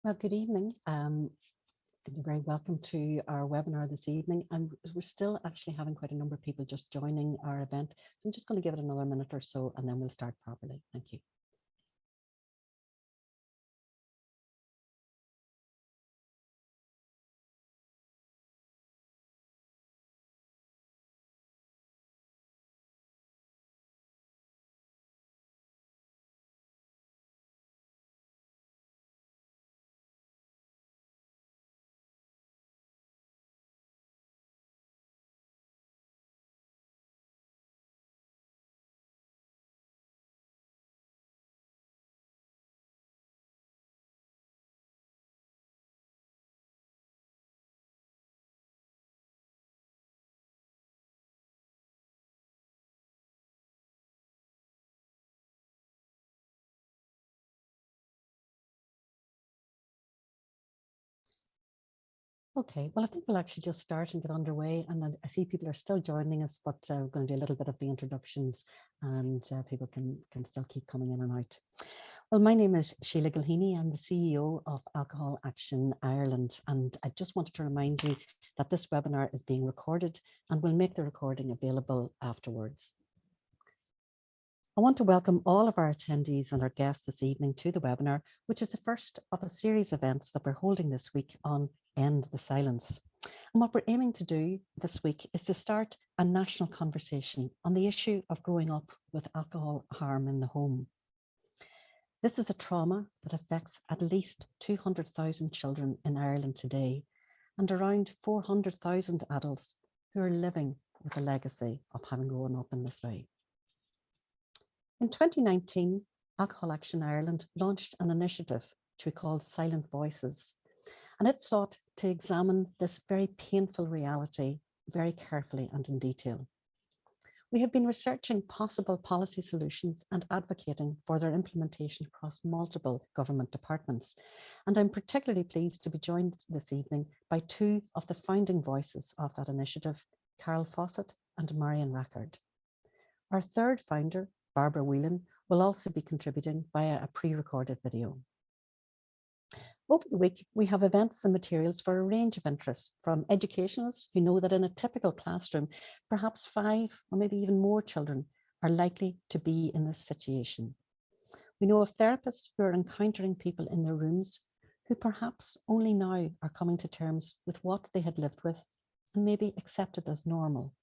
Well, good evening. You're very welcome to our webinar this evening. And we're still actually having quite a number of people just joining our event. So I'm just going to give it another minute or so and then we'll start properly. Thank you. Okay, well, I think we'll actually just start and get underway. And I see people are still joining us, but we're going to do a little bit of the introductions and people can still keep coming in and out. Well, my name is Sheila Gilheeney. I'm the CEO of Alcohol Action Ireland. And I just wanted to remind you that this webinar is being recorded and we'll make the recording available afterwards. I want to welcome all of our attendees and our guests this evening to the webinar, which is the first of a series of events that we're holding this week on End the Silence. And what we're aiming to do this week is to start a national conversation on the issue of growing up with alcohol harm in the home. This is a trauma that affects at least 200,000 children in Ireland today and around 400,000 adults who are living with a legacy of having grown up in this way. In 2019, Alcohol Action Ireland launched an initiative which we called Silent Voices, and it sought to examine this very painful reality very carefully and in detail. We have been researching possible policy solutions and advocating for their implementation across multiple government departments, and I'm particularly pleased to be joined this evening by two of the founding voices of that initiative, Carol Fawcett and Marion Rackard. Our third founder, Barbara Whelan, will also be contributing via a pre-recorded video. Over the week, we have events and materials for a range of interests, from educationals who know that in a typical classroom, perhaps 5 or maybe even more children are likely to be in this situation. We know of therapists who are encountering people in their rooms who perhaps only now are coming to terms with what they had lived with and maybe accepted as normal,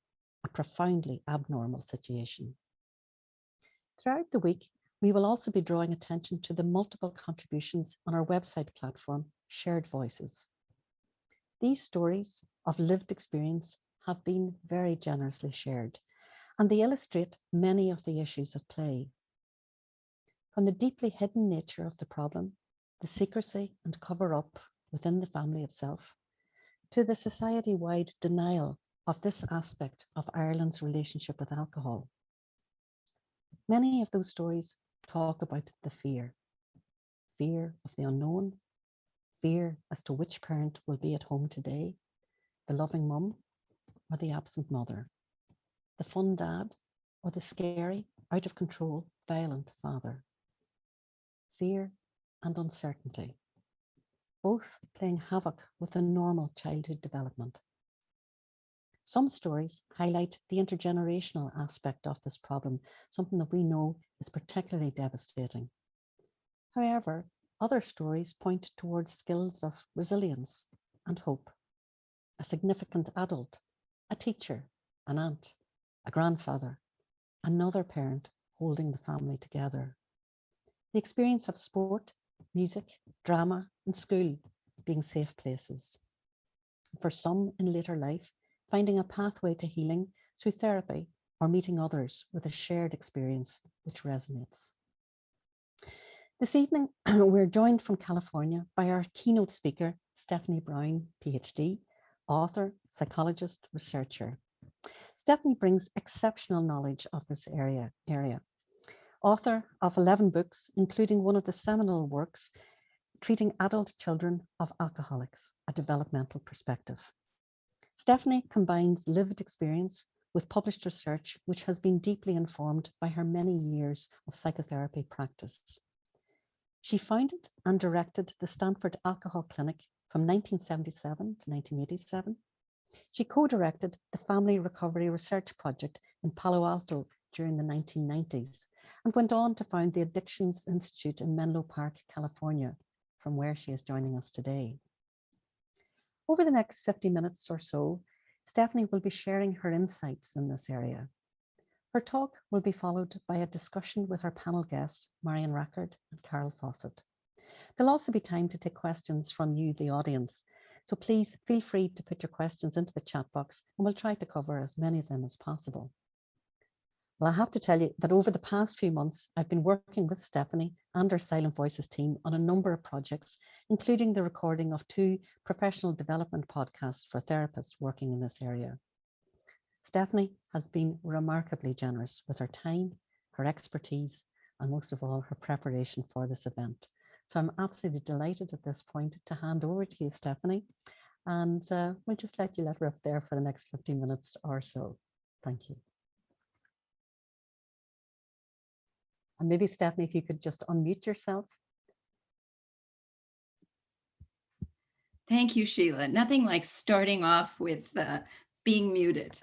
a profoundly abnormal situation. Throughout the week, we will also be drawing attention to the multiple contributions on our website platform, Shared Voices. These stories of lived experience have been very generously shared, and they illustrate many of the issues at play. From the deeply hidden nature of the problem, the secrecy and cover-up within the family itself, to the society-wide denial of this aspect of Ireland's relationship with alcohol. Many of those stories talk about the fear of the unknown, fear as to which parent will be at home today, the loving mum or the absent mother, the fun dad or the scary, out of control, violent father. Fear and uncertainty, both playing havoc with the normal childhood development. Some stories highlight the intergenerational aspect of this problem, something that we know is particularly devastating. However, other stories point towards skills of resilience and hope. A significant adult, a teacher, an aunt, a grandfather, another parent holding the family together. The experience of sport, music, drama, and school being safe places. For some in later life, finding a pathway to healing through therapy or meeting others with a shared experience which resonates. This evening, we're joined from California by our keynote speaker, Stephanie Brown, PhD, author, psychologist, researcher. Stephanie brings exceptional knowledge of this area. Author of 11 books, including one of the seminal works, Treating Adult Children of Alcoholics, a Developmental Perspective. Stephanie combines lived experience with published research, which has been deeply informed by her many years of psychotherapy practice. She founded and directed the Stanford Alcohol Clinic from 1977 to 1987. She co-directed the Family Recovery Research Project in Palo Alto during the 1990s and went on to found the Addictions Institute in Menlo Park, California, from where she is joining us today. Over the next 50 minutes or so, Stephanie will be sharing her insights in this area. Her talk will be followed by a discussion with our panel guests, Marion Rackard and Carol Fawcett. There'll also be time to take questions from you, the audience. So please feel free to put your questions into the chat box and we'll try to cover as many of them as possible. Well, I have to tell you that over the past few months, I've been working with Stephanie and our Silent Voices team on a number of projects, including the recording of 2 professional development podcasts for therapists working in this area. Stephanie has been remarkably generous with her time, her expertise, and most of all, her preparation for this event. So I'm absolutely delighted at this point to hand over to you, Stephanie, and we'll just let you let rip there for the next 15 minutes or so. Thank you. And maybe, Stephanie, if you could just unmute yourself. Thank you, Sheila. Nothing like starting off with being muted.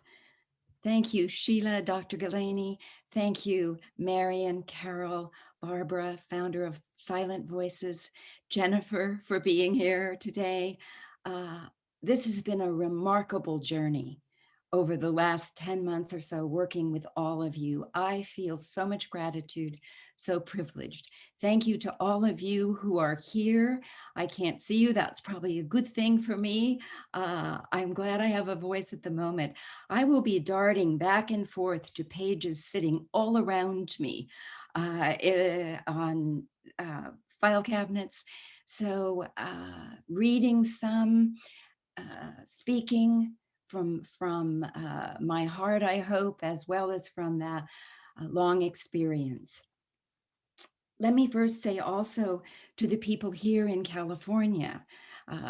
Thank you, Sheila, Dr. Galaney. Thank you, Marion, Carol, Barbara, founder of Silent Voices, Jennifer, for being here today. This has been a remarkable journey over the last 10 months or so working with all of you. I feel so much gratitude, so privileged. Thank you to all of you who are here. I can't see you. That's probably a good thing for me. I'm glad I have a voice at the moment. I will be darting back and forth to pages sitting all around me on file cabinets. So reading some, speaking from my heart, I hope, as well as from that long experience. Let me first say also to the people here in California,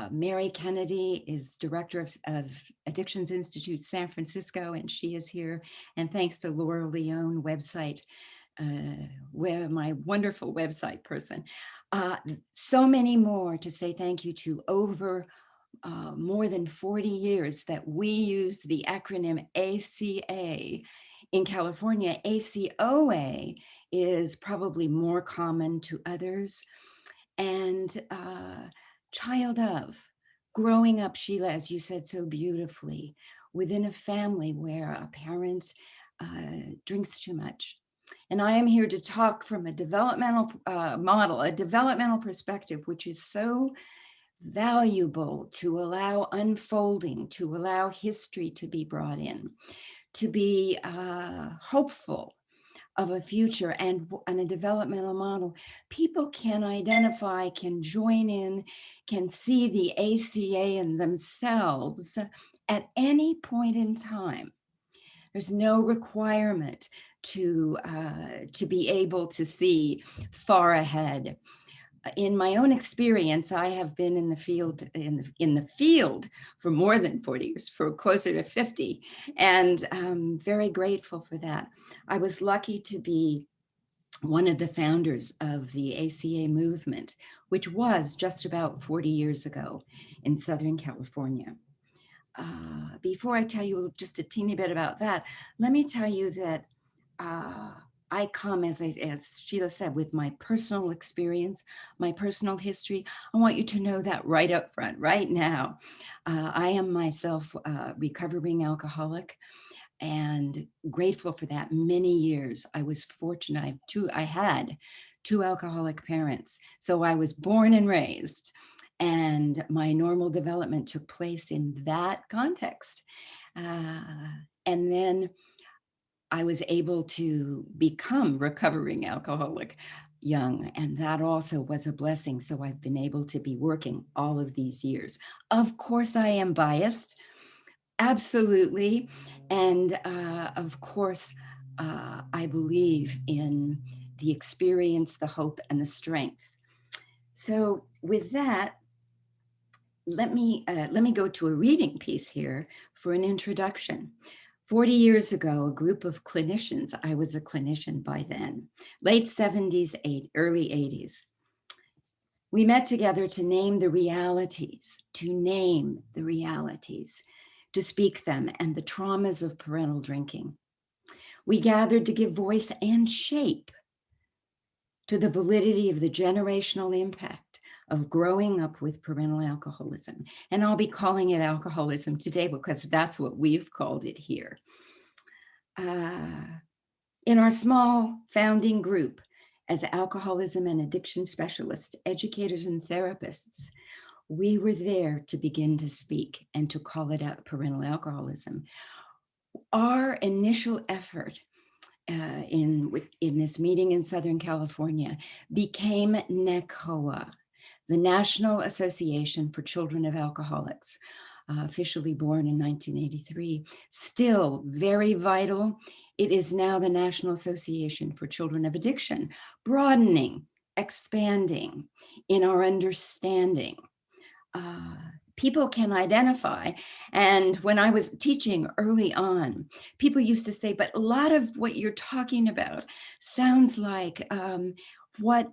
Mary Kennedy is director of Addictions Institute San Francisco, and she is here. And thanks to Laura Leone website, where my wonderful website person. So many more to say thank you to over more than 40 years that we used the acronym ACA. In California, ACOA is probably more common to others. And child of, growing up, Sheila, as you said so beautifully, within a family where a parent drinks too much. And I am here to talk from a developmental model, a developmental perspective, which is so valuable to allow unfolding, to allow history to be brought in, to be hopeful of a future and a developmental model. People can identify, can join in, can see the ACA in themselves at any point in time. There's no requirement to be able to see far ahead. In my own experience, I have been in the field in the field for more than 40 years, for closer to 50, and I'm very grateful for that. I was lucky to be one of the founders of the ACA movement, which was just about 40 years ago in Southern California. Before I tell you just a teeny bit about that, let me tell you that I come, as Sheila said, with my personal experience, my personal history. I want you to know that right up front, right now. I am myself a recovering alcoholic and grateful for that. Many years, I was fortunate. I had 2 alcoholic parents. So I was born and raised, and my normal development took place in that context. And then I was able to become recovering alcoholic young, and that also was a blessing. So I've been able to be working all of these years. Of course, I am biased, absolutely. And of course, I believe in the experience, the hope, and the strength. So with that, let me go to a reading piece here for an introduction. 40 years ago, a group of clinicians, I was a clinician by then, late 70s, early 80s, We met together to name the realities, to speak them and the traumas of parental drinking. We gathered to give voice and shape to the validity of the generational impact of growing up with parental alcoholism. And I'll be calling it alcoholism today because that's what we've called it here. In our small founding group, as alcoholism and addiction specialists, educators, and therapists, we were there to begin to speak and to call it out parental alcoholism. Our initial effort in this meeting in Southern California became NACOA, the National Association for Children of Alcoholics, officially born in 1983, still very vital. It is now the National Association for Children of Addiction, broadening, expanding in our understanding. People can identify. And when I was teaching early on, people used to say, but a lot of what you're talking about sounds like what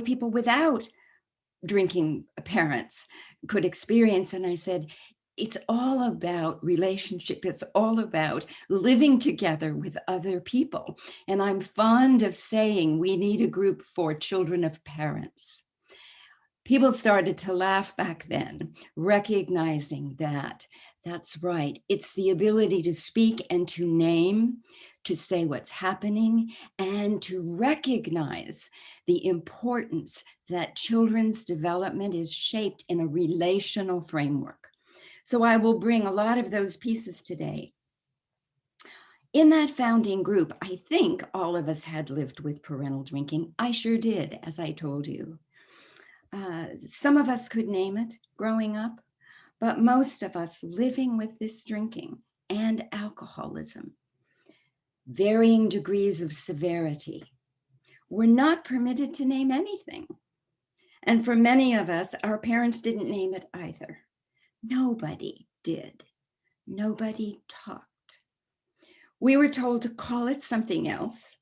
people without drinking parents could experience. And I said, it's all about relationship. It's all about living together with other people. And I'm fond of saying we need a group for children of parents. People started to laugh back then, recognizing that that's right. It's the ability to speak and to name, to say what's happening, and to recognize the importance that children's development is shaped in a relational framework. So I will bring a lot of those pieces today. In that founding group, I think all of us had lived with parental drinking. I sure did, as I told you. Some of us could name it growing up, but most of us living with this drinking and alcoholism, varying degrees of severity, were not permitted to name anything. And for many of us, our parents didn't name it either. Nobody did. Nobody talked. We were told to call it something else.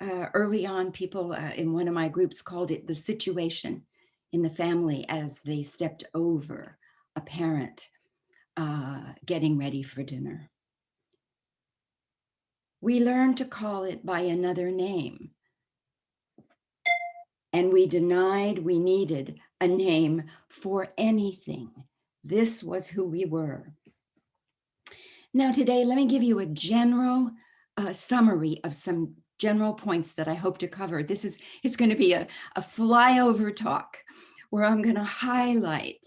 Early on, people in one of my groups called it the situation in the family as they stepped over a parent getting ready for dinner. We learned to call it by another name. And we denied we needed a name for anything. This was who we were. Now today, let me give you a general summary of some general points that I hope to cover. It's going to be a flyover talk where I'm going to highlight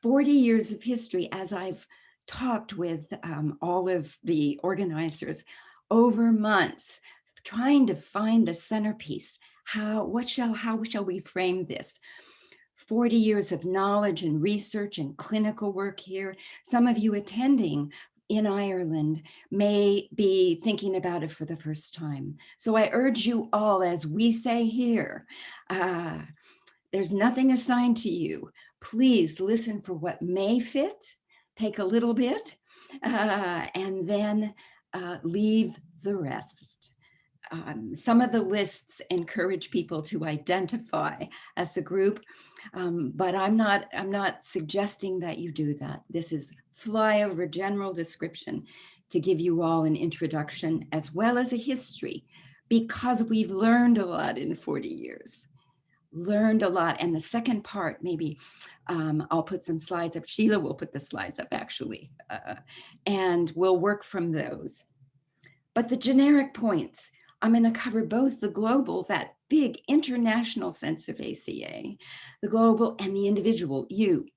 40 years of history as I've talked with all of the organizers over months, trying to find the centerpiece. How shall we frame this? 40 years of knowledge and research and clinical work here. Some of you attending in Ireland may be thinking about it for the first time. So I urge you all, as we say here, there's nothing assigned to you. Please listen for what may fit, take a little bit, and then leave the rest. Some of the lists encourage people to identify as a group, but I'm not suggesting that you do that. This is flyover general description to give you all an introduction as well as a history, because we've learned a lot in 40 years. Learned a lot. And the second part, maybe I'll put some slides up. Sheila will put the slides up actually, and we'll work from those. But the generic points, I'm going to cover both the global, that big international sense of ACA, the global and the individual, you,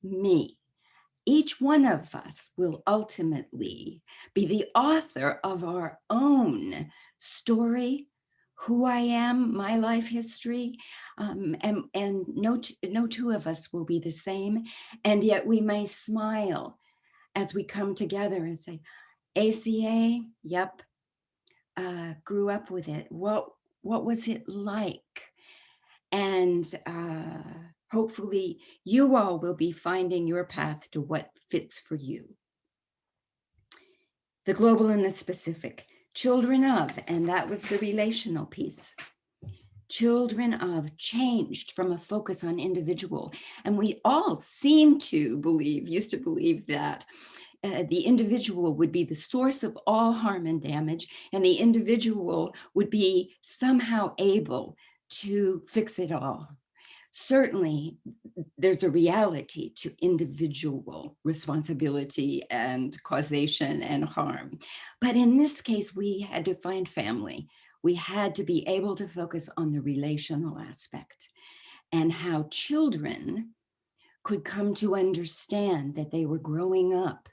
me. Each one of us will ultimately be the author of our own story, who I am, my life history, and no two of us will be the same. And yet we may smile as we come together and say, ACA, yep, grew up with it. What was it like? And hopefully you all will be finding your path to what fits for you. The global and the specific, children of, and that was the relational piece. children of changed from a focus on individual. And we all seem to believe, used to believe that the individual would be the source of all harm and damage, and the individual would be somehow able to fix it all. Certainly, there's a reality to individual responsibility and causation and harm. But in this case, we had to find family. We had to be able to focus on the relational aspect and how children could come to understand that they were growing up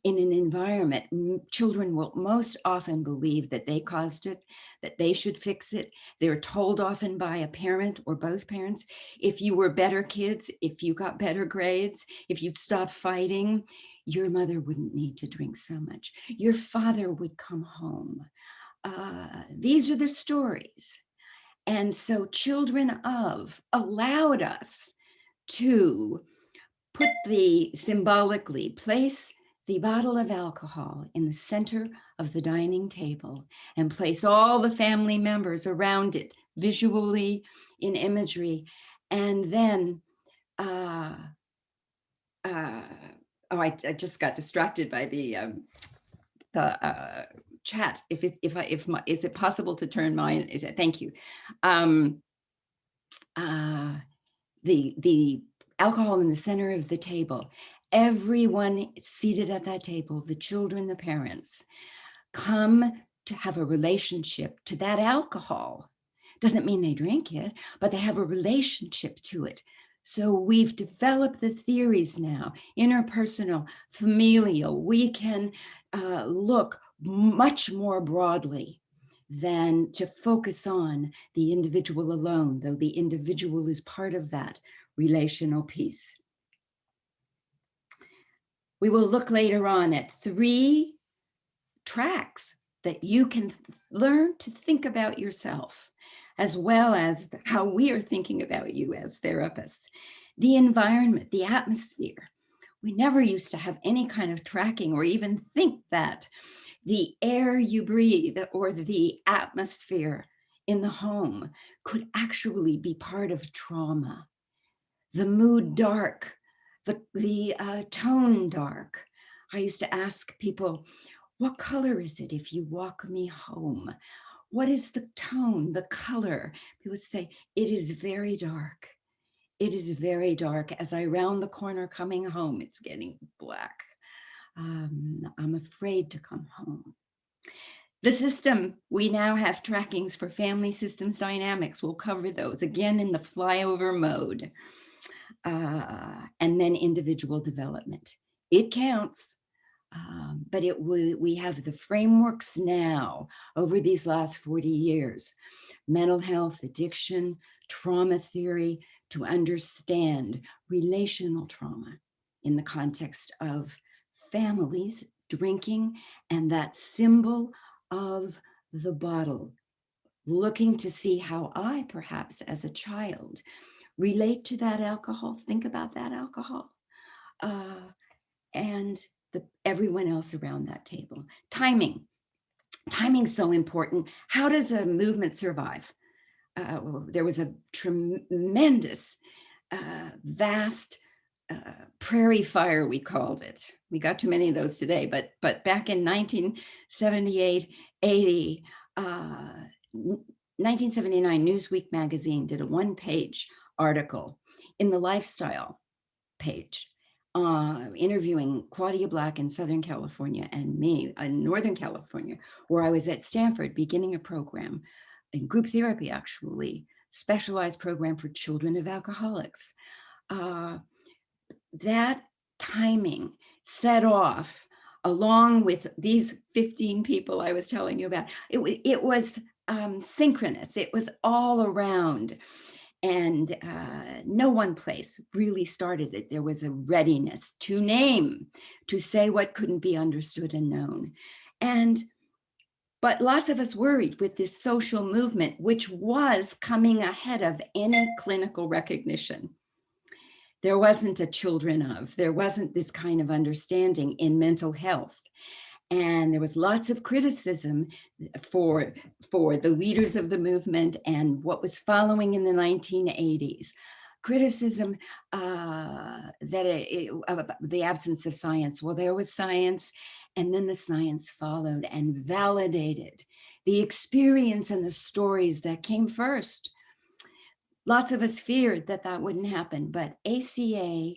in an environment. Children will most often believe that they caused it, that they should fix it. They're told often by a parent or both parents, if you were better kids, if you got better grades, if you'd stop fighting, your mother wouldn't need to drink so much. Your father would come home. These are the stories. And so children of allowed us to put symbolically place the bottle of alcohol in the center of the dining table and place all the family members around it visually in imagery. And then, I just got distracted by the chat. Is it possible to turn mine? Thank you. The alcohol in the center of the table. Everyone seated at that table, the children, the parents, come to have a relationship to that alcohol. Doesn't mean they drink it, but they have a relationship to it. So we've developed the theories now, interpersonal, familial. We can look much more broadly than to focus on the individual alone, though the individual is part of that relational piece. We will look later on at 3 tracks that you can learn to think about yourself, as well as how we are thinking about you as therapists. The environment, the atmosphere. We never used to have any kind of tracking or even think that the air you breathe or the atmosphere in the home could actually be part of trauma. The mood dark, the tone dark. I used to ask people, what color is it if you walk me home? What is the tone, the color? People would say, it is very dark. It is very dark. As I round the corner coming home, it's getting black. I'm afraid to come home. The system, we now have trackings for family systems dynamics. We'll cover those again in the flyover mode. And then individual development. It counts, but we have the frameworks now over these last 40 years, mental health, addiction, trauma theory, to understand relational trauma in the context of families drinking and that symbol of the bottle, looking to see how I, perhaps as a child, relate to that alcohol, think about that alcohol, and everyone else around that table. Timing. Timing's so important. How does a movement survive? There was a tremendous, vast prairie fire, we called it. We got too many of those today, but back in 1978, 80, 1979, Newsweek magazine did a 1-page article in the lifestyle page, interviewing Claudia Black in Southern California and me in Northern California, where I was at Stanford beginning a program in group therapy, actually, specialized program for children of alcoholics. That timing set off, along with these 15 people I was telling you about, it was synchronous. It was all around. And no one place really started it. There was a readiness to name, to say what couldn't be understood and known. But lots of us worried with this social movement, which was coming ahead of any clinical recognition. There wasn't a children of, there wasn't this kind of understanding in mental health. And there was lots of criticism for the leaders of the movement and what was following in the 1980s. Criticism that the absence of science. Well, there was science, and then the science followed and validated the experience and the stories that came first. Lots of us feared that that wouldn't happen, but ACA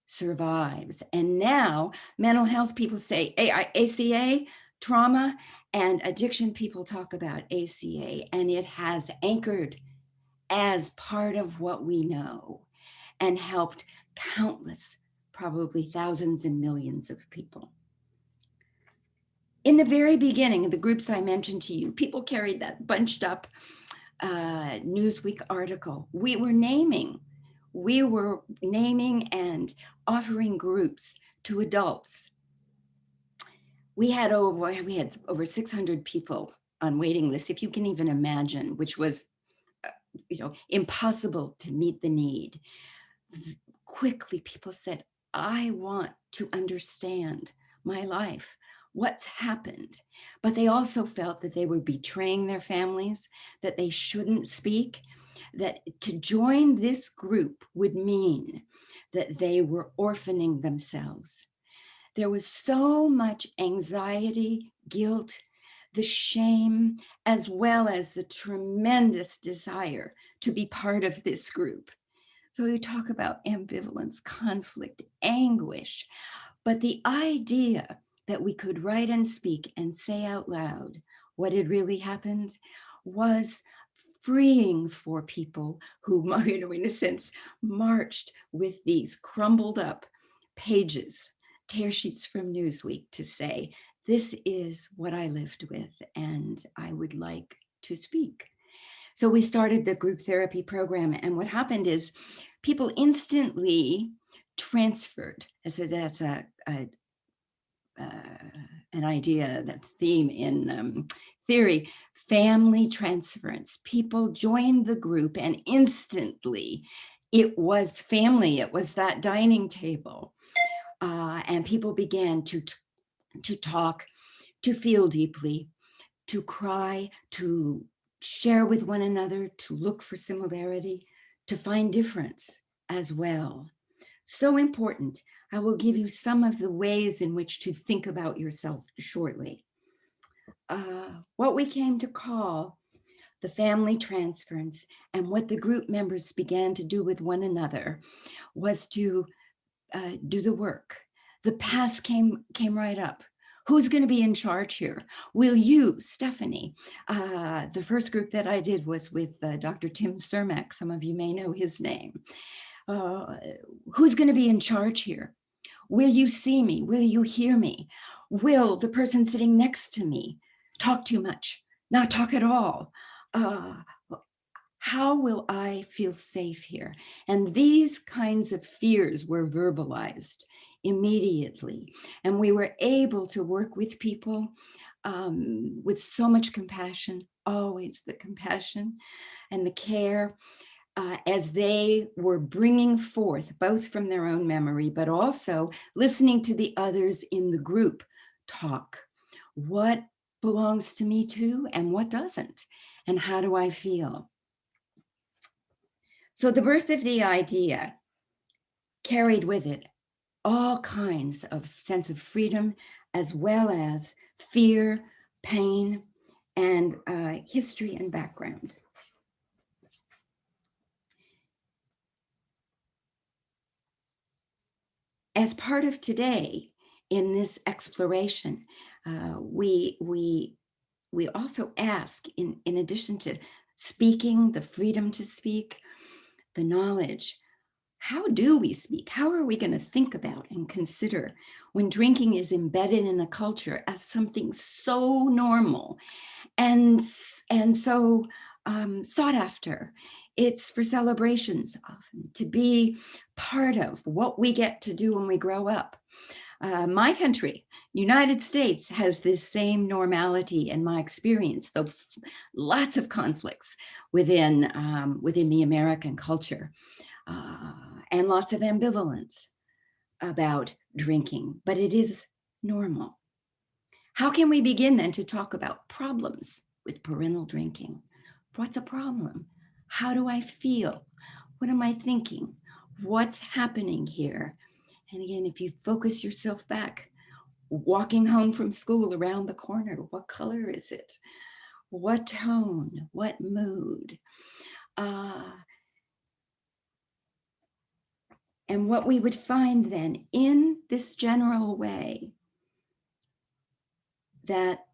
survives. And now mental health people say ACA, trauma and addiction people talk about ACA, and it has anchored as part of what we know and helped countless, probably thousands and millions of people. In the very beginning of the groups I mentioned to you, people carried that bunched up Newsweek article. We were naming and offering groups to adults. We had over 600 people on waiting lists, if you can even imagine, which was impossible to meet the need. Quickly, people said, I want to understand my life, what's happened. But they also felt that they were betraying their families, that they shouldn't speak, that to join this group would mean that they were orphaning themselves. There was so much anxiety, guilt, the shame, as well as the tremendous desire to be part of this group. So you talk about ambivalence, conflict, anguish, but the idea that we could write and speak and say out loud what had really happened was freeing for people who, in a sense, marched with these crumbled up pages, tear sheets from Newsweek to say, this is what I lived with and I would like to speak. So we started the group therapy program, and what happened is people instantly transferred as an idea, that theme in theory, family transference. People joined the group and instantly it was family. It was that dining table. And people began to talk, to feel deeply, to cry, to share with one another, to look for similarity, to find difference as well. So important. I will give you some of the ways in which to think about yourself shortly. What we came to call the family transference, and what the group members began to do with one another was to do the work. The past came right up. Who's going to be in charge here? Will you, Stephanie? The first group that I did was with Dr. Tim Cermak. Some of you may know his name. Who's going to be in charge here? Will you see me? Will you hear me? Will the person sitting next to me talk too much? Not talk at all? How will I feel safe here? And these kinds of fears were verbalized immediately. And we were able to work with people with so much compassion, always the compassion and the care, as they were bringing forth, both from their own memory, but also listening to the others in the group talk. What belongs to me too, and what doesn't? And how do I feel? So the birth of the idea carried with it all kinds of sense of freedom, as well as fear, pain, and history and background. As part of today, in this exploration, we also ask, in addition to speaking, the freedom to speak, the knowledge, how do we speak? How are we going to think about and consider when drinking is embedded in a culture as something so normal and so sought after? It's for celebrations often, to be part of what we get to do when we grow up. My country, United States, has this same normality in my experience, though lots of conflicts within the American culture, and lots of ambivalence about drinking, but it is normal. How can we begin then to talk about problems with parental drinking? What's a problem? How do I feel? What am I thinking? What's happening here? And again, if you focus yourself back, walking home from school around the corner, what color is it? What tone? What mood? And what we would find then in this general way, that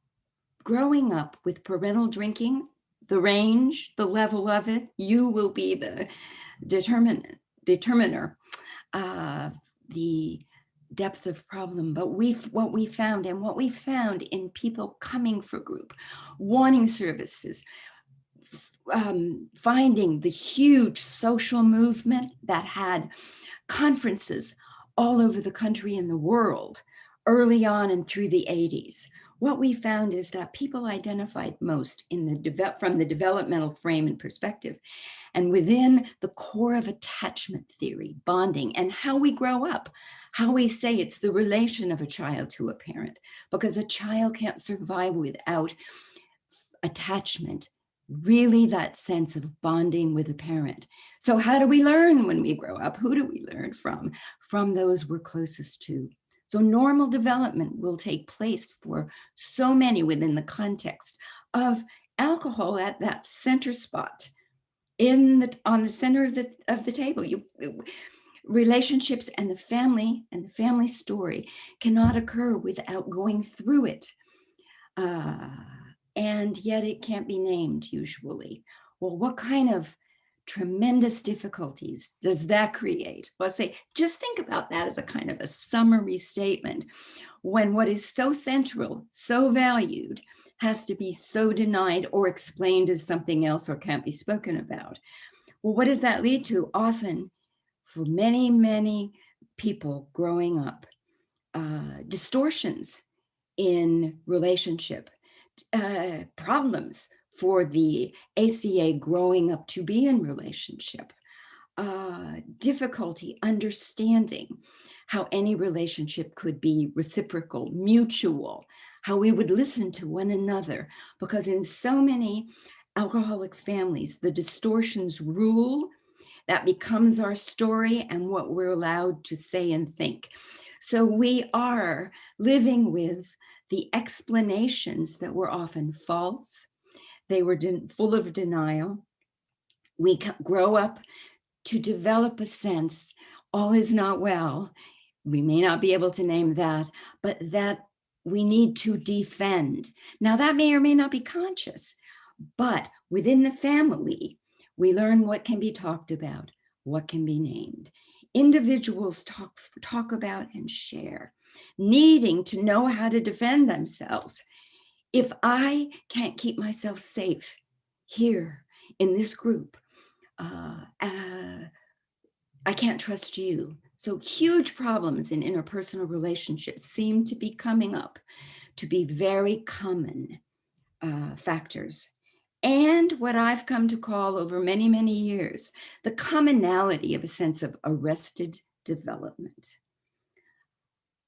growing up with parental drinking, the range, the level of it, you will be the determiner of the depth of problem. But what we found in people coming for group, wanting services, finding the huge social movement that had conferences all over the country and the world early on and through the 80s. What we found is that people identified most from the developmental frame and perspective, and within the core of attachment theory, bonding, and how we grow up, how we say it's the relation of a child to a parent, because a child can't survive without attachment, really that sense of bonding with a parent. So how do we learn when we grow up? Who do we learn from? From those we're closest to. So normal development will take place for so many within the context of alcohol at that center spot on the center of the table. Relationships and the family story cannot occur without going through it. And yet it can't be named usually. Well, what kind of tremendous difficulties does that create? Let's say, just think about that as a kind of a summary statement. When what is so central, so valued, has to be so denied or explained as something else or can't be spoken about. Well, what does that lead to? Often, for many, many people growing up, distortions in relationship, problems for the ACA growing up to be in relationship, difficulty understanding how any relationship could be reciprocal, mutual, how we would listen to one another, because in so many alcoholic families, the distortions rule. That becomes our story and what we're allowed to say and think. So we are living with the explanations that were often false. They were full of denial. We grow up to develop a sense, all is not well. We may not be able to name that, but that we need to defend. Now, that may or may not be conscious, but within the family, we learn what can be talked about, what can be named. Individuals talk about and share, needing to know how to defend themselves. If I can't keep myself safe here in this group, I can't trust you. So huge problems in interpersonal relationships seem to be coming up to be very common factors. And what I've come to call over many, many years, the commonality of a sense of arrested development.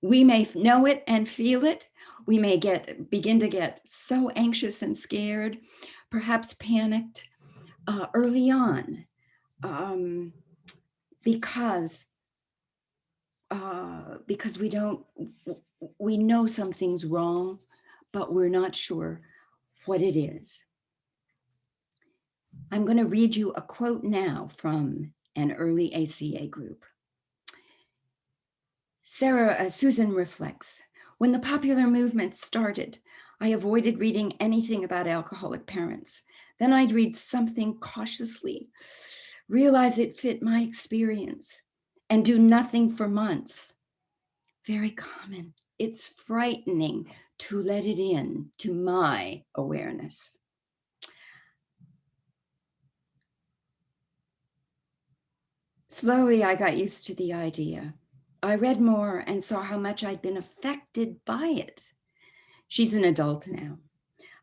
We may know it and feel it. We may begin to get so anxious and scared, perhaps panicked early on, because we know something's wrong, but we're not sure what it is. I'm going to read you a quote now from an early ACA group. Susan reflects, when the popular movement started, I avoided reading anything about alcoholic parents. Then I'd read something cautiously, realize it fit my experience, and do nothing for months. Very common. It's frightening to let it in to my awareness. Slowly, I got used to the idea. I read more and saw how much I'd been affected by it. She's an adult now.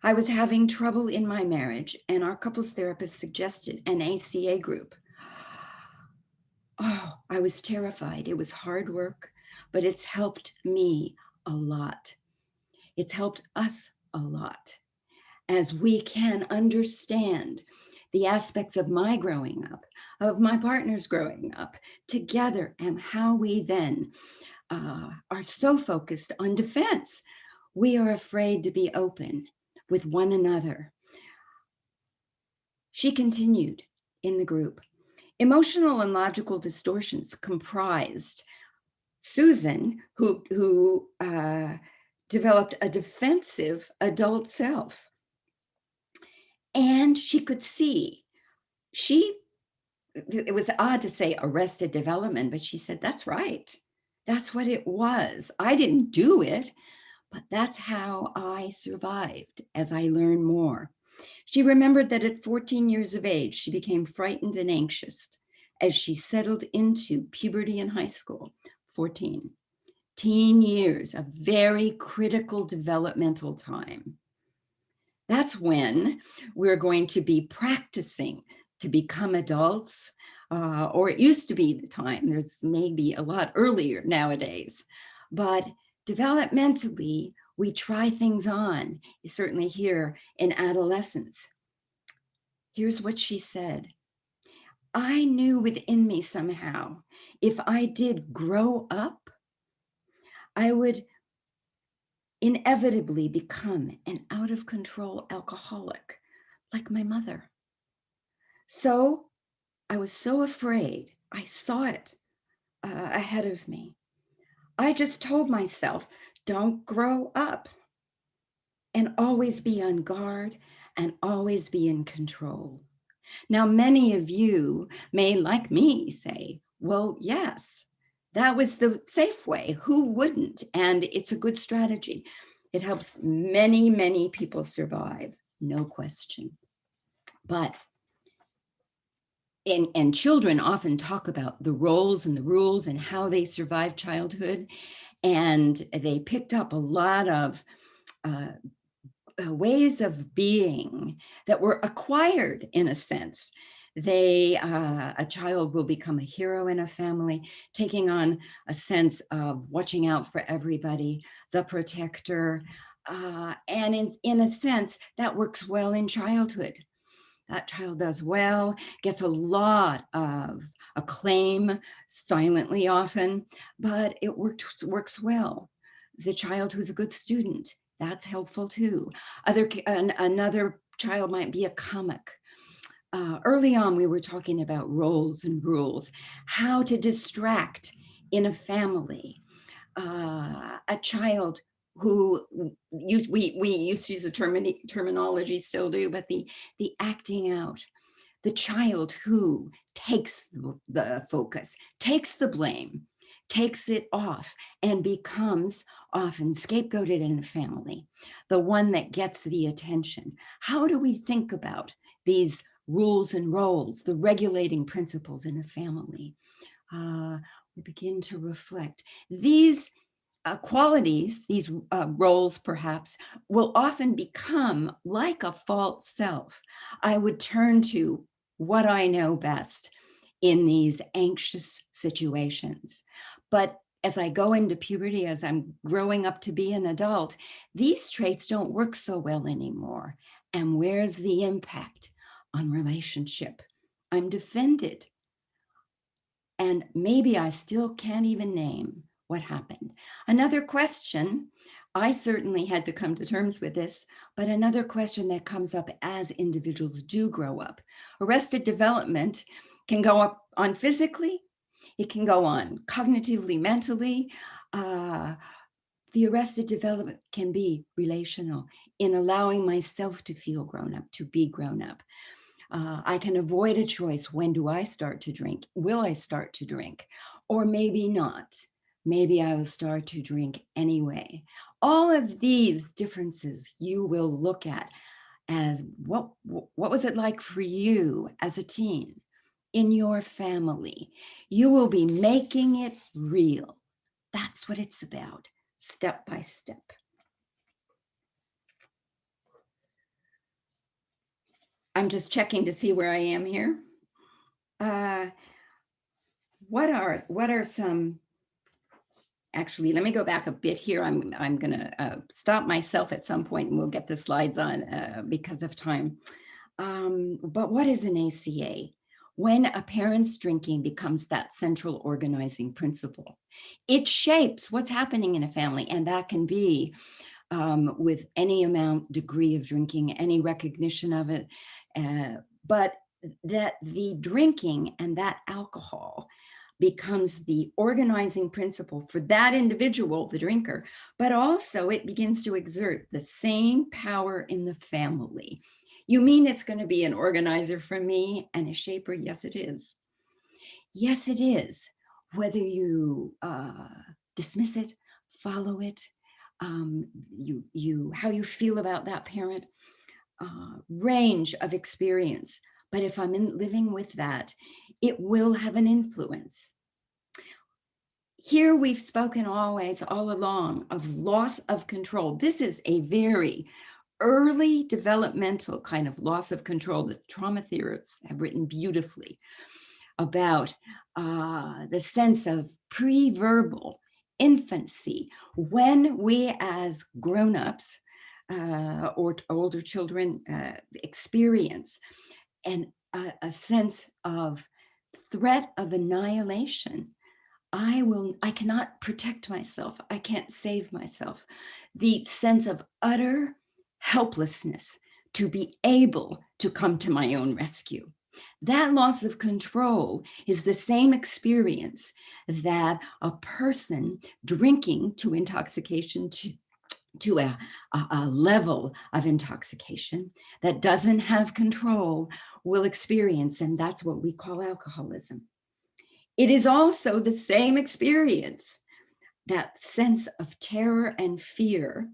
I was having trouble in my marriage, and our couples therapist suggested an ACA group. Oh, I was terrified. It was hard work, but it's helped me a lot. It's helped us a lot as we can understand the aspects of my growing up, of my partner's growing up together, and how we then are so focused on defense. We are afraid to be open with one another. She continued in the group. Emotional and logical distortions comprised Susan, who developed a defensive adult self. And she could see, it was odd to say arrested development, but she said, that's right. That's what it was. I didn't do it, but that's how I survived as I learned more. She remembered that at 14 years of age, she became frightened and anxious as she settled into puberty in high school, 14. Teen years, a very critical developmental time. That's when we're going to be practicing to become adults, or it used to be the time. There's maybe a lot earlier nowadays, but developmentally, we try things on, certainly here in adolescence. Here's what she said. I knew within me somehow, if I did grow up, I would inevitably become an out of control alcoholic like my mother. So I was so afraid. I saw it ahead of me. I just told myself, don't grow up, and always be on guard and always be in control. Now, many of you may, like me, say, well, yes, that was the safe way. Who wouldn't? And it's a good strategy. It helps many, many people survive, no question. But and children often talk about the roles and the rules and how they survived childhood. And they picked up a lot of ways of being that were acquired in a sense. A child will become a hero in a family, taking on a sense of watching out for everybody, the protector. And in a sense, that works well in childhood. That child does well, gets a lot of acclaim, silently often, but it works well. The child who's a good student, that's helpful too. Another child might be a comic. Early on, we were talking about roles and rules, how to distract in a family. A child who we used to use the terminology, still do, but the acting out. The child who takes the focus, takes the blame, takes it off, and becomes often scapegoated in a family, the one that gets the attention. How do we think about these rules and roles, the regulating principles in a family? We begin to reflect. These qualities, these roles perhaps, will often become like a false self. I would turn to what I know best in these anxious situations. But as I go into puberty, as I'm growing up to be an adult, these traits don't work so well anymore. And where's the impact on relationship? I'm defended. And maybe I still can't even name what happened. Another question, I certainly had to come to terms with this, but another question that comes up as individuals do grow up. Arrested development can go up on physically, it can go on cognitively, mentally. The arrested development can be relational in allowing myself to feel grown up, to be grown up. I can avoid a choice. When do I start to drink? Will I start to drink? Or maybe not. Maybe I will start to drink anyway. All of these differences you will look at as what was it like for you as a teen in your family? You will be making it real. That's what it's about, step by step. I'm just checking to see where I am here. What are some actually, let me go back a bit here. I'm going to stop myself at some point and we'll get the slides on because of time. But what is an ACA? When a parent's drinking becomes that central organizing principle, it shapes what's happening in a family. And that can be with any degree of drinking, any recognition of it. But that the drinking and that alcohol becomes the organizing principle for that individual, the drinker, but also it begins to exert the same power in the family. You mean it's going to be an organizer for me and a shaper? Yes, it is. Yes, it is. Whether you dismiss it, follow it, how you feel about that parent, range of experience. But if I'm living with that, it will have an influence. Here we've spoken always, all along, of loss of control. This is a very early developmental kind of loss of control that trauma theorists have written beautifully about the sense of pre-verbal infancy, when we as grown-ups or older children experience a sense of threat of annihilation. I cannot protect myself. I can't save myself. The sense of utter helplessness to be able to come to my own rescue. That loss of control is the same experience that a person drinking to intoxication, to a level of intoxication that doesn't have control will experience, and that's what we call alcoholism. It is also the same experience, that sense of terror and fear,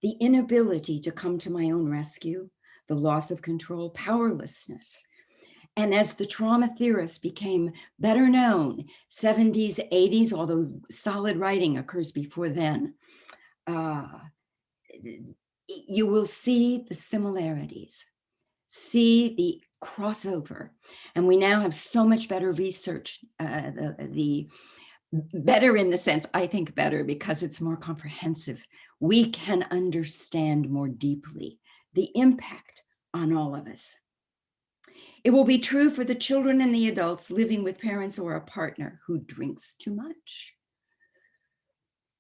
the inability to come to my own rescue, the loss of control, powerlessness. And as the trauma theorists became better known, 70s, 80s, although solid writing occurs before then, you will see the similarities, see the crossover. And we now have so much better research, the better in the sense, I think better because it's more comprehensive. We can understand more deeply the impact on all of us. It will be true for the children and the adults living with parents or a partner who drinks too much.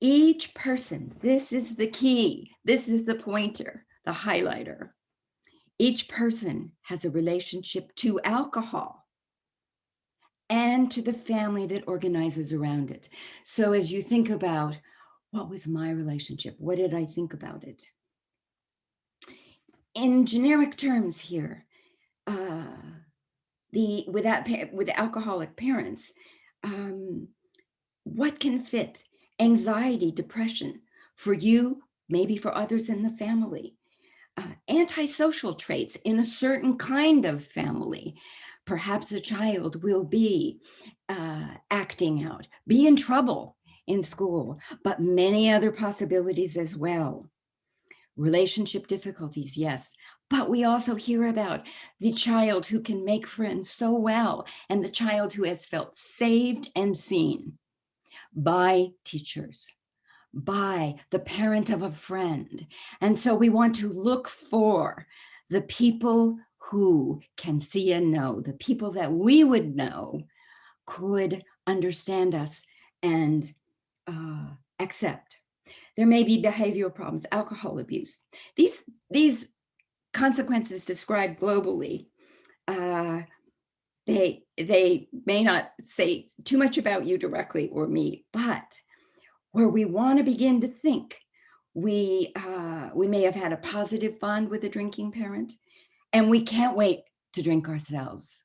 Each person, this is the key, this is the pointer, the highlighter. Each person has a relationship to alcohol and to the family that organizes around it. So as you think about, what was my relationship? What did I think about it? In generic terms here, with alcoholic parents, what can fit? Anxiety, depression, for you, maybe for others in the family. Antisocial traits in a certain kind of family. Perhaps a child will be acting out, be in trouble in school, but many other possibilities as well. Relationship difficulties, yes, but we also hear about the child who can make friends so well, and the child who has felt saved and seen by teachers, by the parent of a friend. And so we want to look for the people who can see and know, the people that we would know could understand us and accept. There may be behavioral problems, alcohol abuse. These consequences described globally, they may not say too much about you directly or me, but where we want to begin to think, we may have had a positive bond with a drinking parent, and we can't wait to drink ourselves.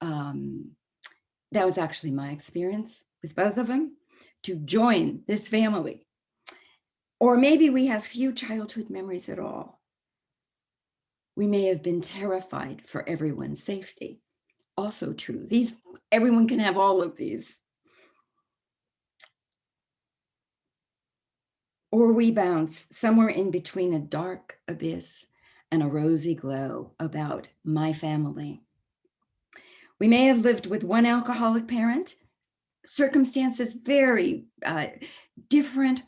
That was actually my experience with both of them, to join this family. Or maybe we have few childhood memories at all. We may have been terrified for everyone's safety. Also true. Everyone can have all of these. Or we bounce somewhere in between a dark abyss and a rosy glow about my family. We may have lived with one alcoholic parent, circumstances very different.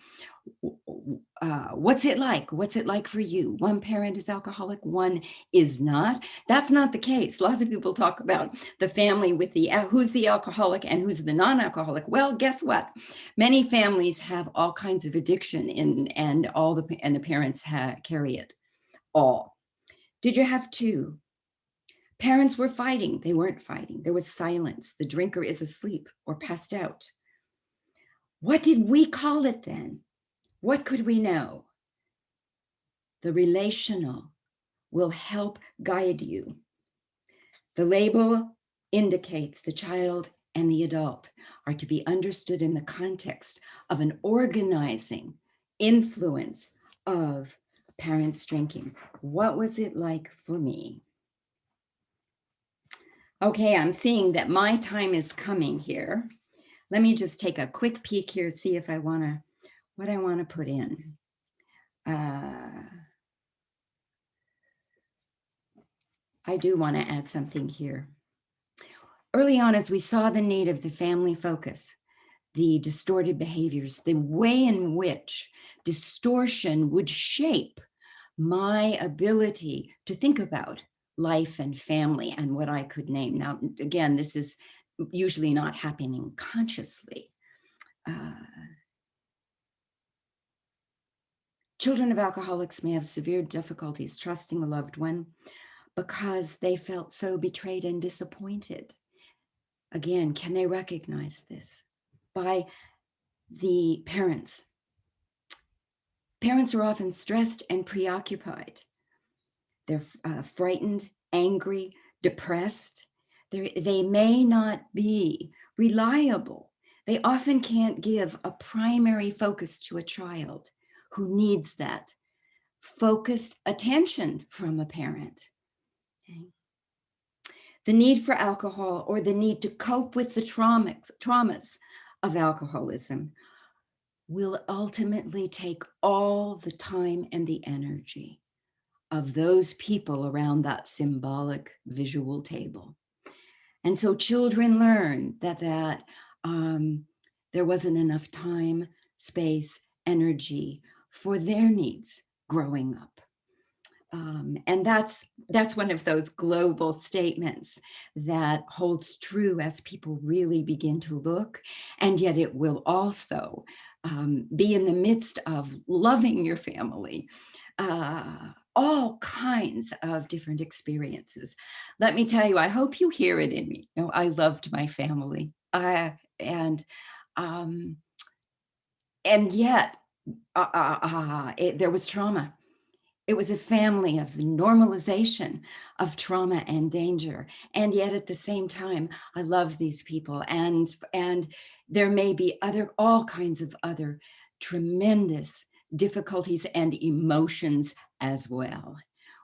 What's it like? What's it like for you? One parent is alcoholic, one is not. That's not the case. Lots of people talk about the family with the who's the alcoholic and who's the non-alcoholic. Well, guess what? Many families have all kinds of addiction and the parents carry it all. Did you have two? Parents were fighting. They weren't fighting. There was silence. The drinker is asleep or passed out. What did we call it then? What could we know? The relational will help guide you. The label indicates the child and the adult are to be understood in the context of an organizing influence of parents drinking. What was it like for me? Okay, I'm seeing that my time is coming here. Let me just take a quick peek here, see if what I want to put in. I do want to add something here. Early on, as we saw the need of the family focus, the distorted behaviors, the way in which distortion would shape my ability to think about life and family and what I could name. Now, again, this is usually not happening consciously. Children of alcoholics may have severe difficulties trusting a loved one because they felt so betrayed and disappointed. Again, can they recognize this? By the parents. Parents are often stressed and preoccupied. They're frightened, angry, depressed. They may not be reliable. They often can't give a primary focus to a child who needs that focused attention from a parent. Okay. The need for alcohol or the need to cope with the traumas of alcoholism will ultimately take all the time and the energy of those people around that symbolic visual table. And so children learn that there wasn't enough time, space, energy for their needs growing up. And that's one of those global statements that holds true as people really begin to look, and yet it will also be in the midst of loving your family, all kinds of different experiences. Let me tell you, I hope you hear it in me. You know, I loved my family, and yet there was trauma. It was a family of normalization of trauma and danger. And yet at the same time, I love these people. And there may be all kinds of other tremendous difficulties and emotions as well.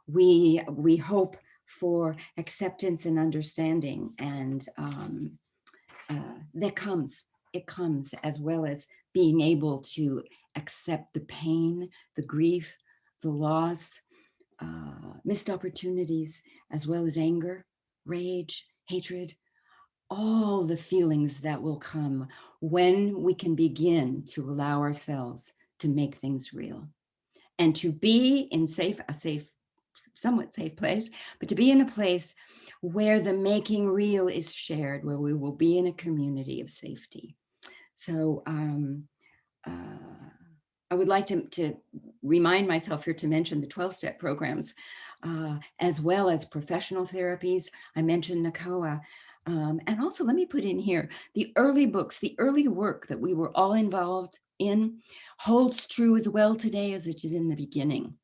We hope for acceptance and understanding, and it comes as well as being able to accept the pain, the grief, the loss, missed opportunities, as well as anger, rage, hatred, all the feelings that will come when we can begin to allow ourselves to make things real and to be in somewhat safe place, but to be in a place where the making real is shared, where we will be in a community of safety. So I would like to remind myself here to mention the 12-step programs, as well as professional therapies. I mentioned NACOA. And also let me put in here, the early books, the early work that we were all involved in holds true as well today as it did in the beginning.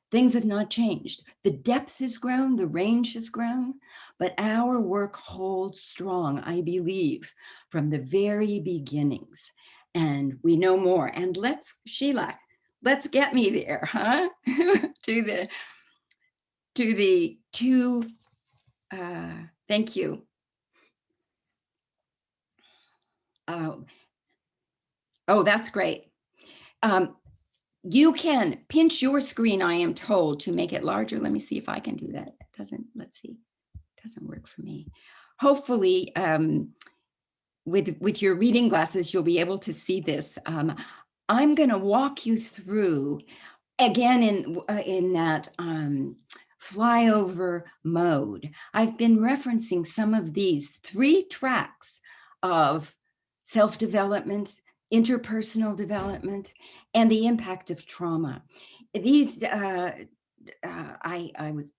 Things have not changed. The depth has grown, the range has grown, but our work holds strong, I believe, from the very beginnings. And we know more. And Sheila, let's get me there, huh? to the two, thank you. Oh, that's great. You can pinch your screen, I am told, to make it larger. Let me see if I can do that. Let's see, it doesn't work for me. Hopefully, with your reading glasses, you'll be able to see this. I'm going to walk you through, again, in that flyover mode. I've been referencing some of these 3 tracks of self-development, interpersonal development, and the impact of trauma. These, I was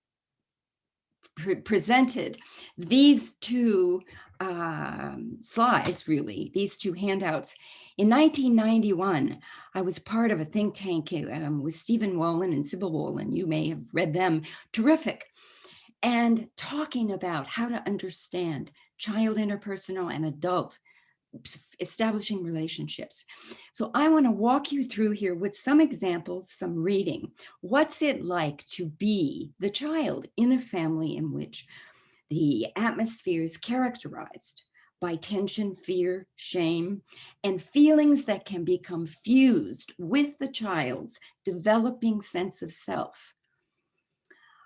presented these 2 slides, really, these 2 handouts. In 1991, I was part of a think tank with Stephen Wolin and Sybil Wolin. You may have read them, terrific. And talking about how to understand child interpersonal and adult establishing relationships. So I want to walk you through here with some examples, some reading. What's it like to be the child in a family in which the atmosphere is characterized by tension, fear, shame, and feelings that can become fused with the child's developing sense of self?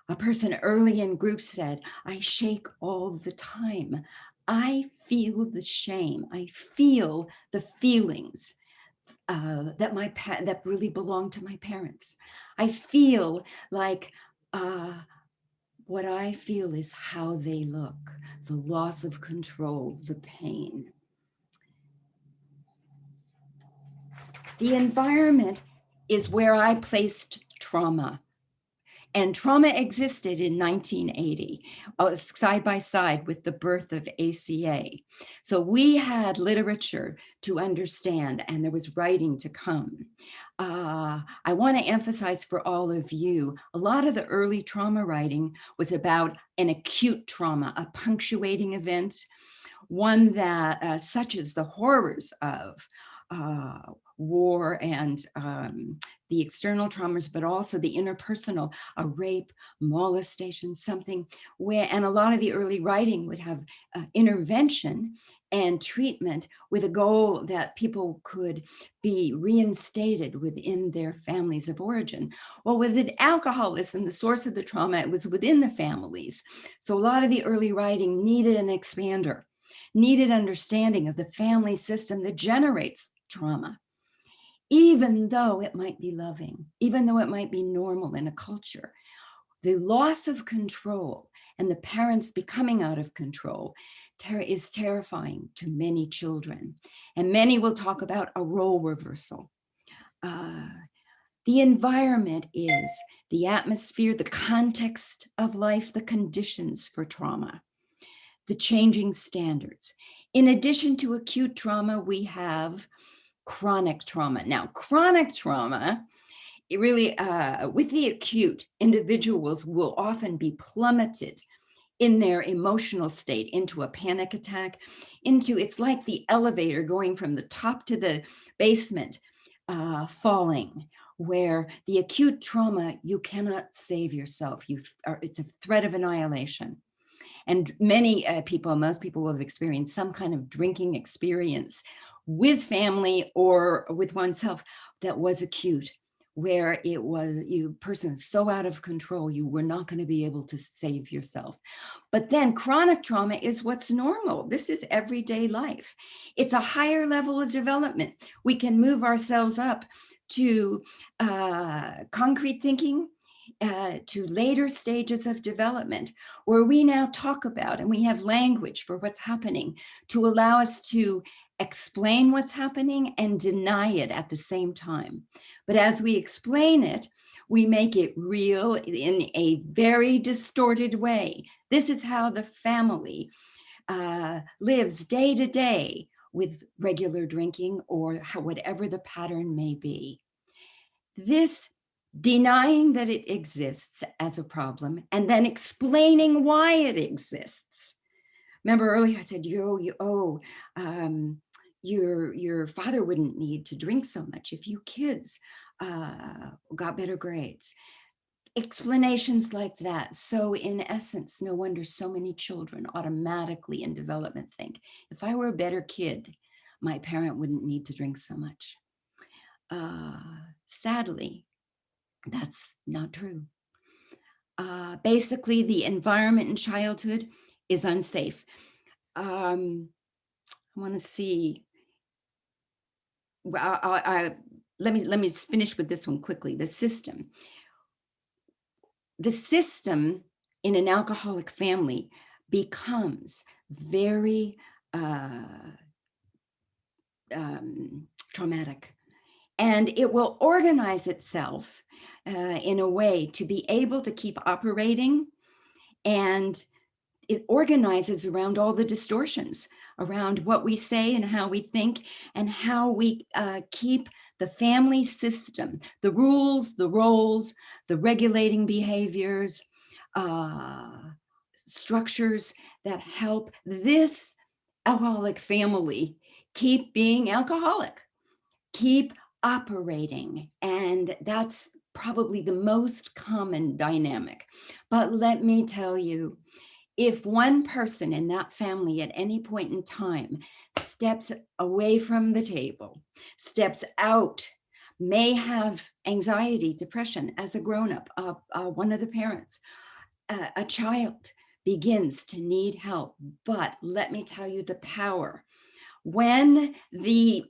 A person early in group said, "I shake all the time. I feel the shame. I feel the feelings that really belong to my parents. I feel like what I feel is how they look, the loss of control, the pain." The environment is where I placed trauma. And trauma existed in 1980, side by side with the birth of ACA. So we had literature to understand, and there was writing to come. I want to emphasize for all of you, a lot of the early trauma writing was about an acute trauma, a punctuating event, one that, such as the horrors of war and the external traumas, but also the interpersonal, a rape, molestation, something where, and a lot of the early writing would have intervention and treatment with a goal that people could be reinstated within their families of origin. Well, with the alcoholism, the source of the trauma, it was within the families. So a lot of the early writing needed an expander, needed understanding of the family system that generates trauma, even though it might be loving, even though it might be normal in a culture. The loss of control and the parents becoming out of control is terrifying to many children. And many will talk about a role reversal. The environment is the atmosphere, the context of life, the conditions for trauma, the changing standards. In addition to acute trauma, we have chronic trauma. Now, chronic trauma, it really, with the acute, individuals will often be plummeted in their emotional state into a panic attack, into, it's like the elevator going from the top to the basement, falling, where the acute trauma, you cannot save yourself. It's a threat of annihilation. And many people, most people will have experienced some kind of drinking experience with family or with oneself that was acute, where it was person so out of control, you were not going to be able to save yourself. But then chronic trauma is what's normal. This is everyday life. It's a higher level of development. We can move ourselves up to concrete thinking, to later stages of development, where we now talk about and we have language for what's happening to allow us to explain what's happening and deny it at the same time. But as we explain it, we make it real in a very distorted way. This is how the family lives day to day with regular drinking or whatever the pattern may be. This denying that it exists as a problem and then explaining why it exists. Remember earlier I said, your father wouldn't need to drink so much if you kids got better grades. Explanations like that. So in essence, no wonder so many children automatically in development think, if I were a better kid, my parent wouldn't need to drink so much. Sadly, that's not true. Basically, the environment in childhood is unsafe. I want to see. Well, let me finish with this one quickly. The system in an alcoholic family becomes very traumatic, and it will organize itself in a way to be able to keep operating, and it organizes around all the distortions around what we say and how we think and how we keep the family system, the rules, the roles, the regulating behaviors, structures that help this alcoholic family keep being alcoholic, keep operating. And that's probably the most common dynamic. But let me tell you, if one person in that family at any point in time steps away from the table, steps out, may have anxiety, depression as a grown-up, one of the parents, a child begins to need help. But let me tell you the power. When the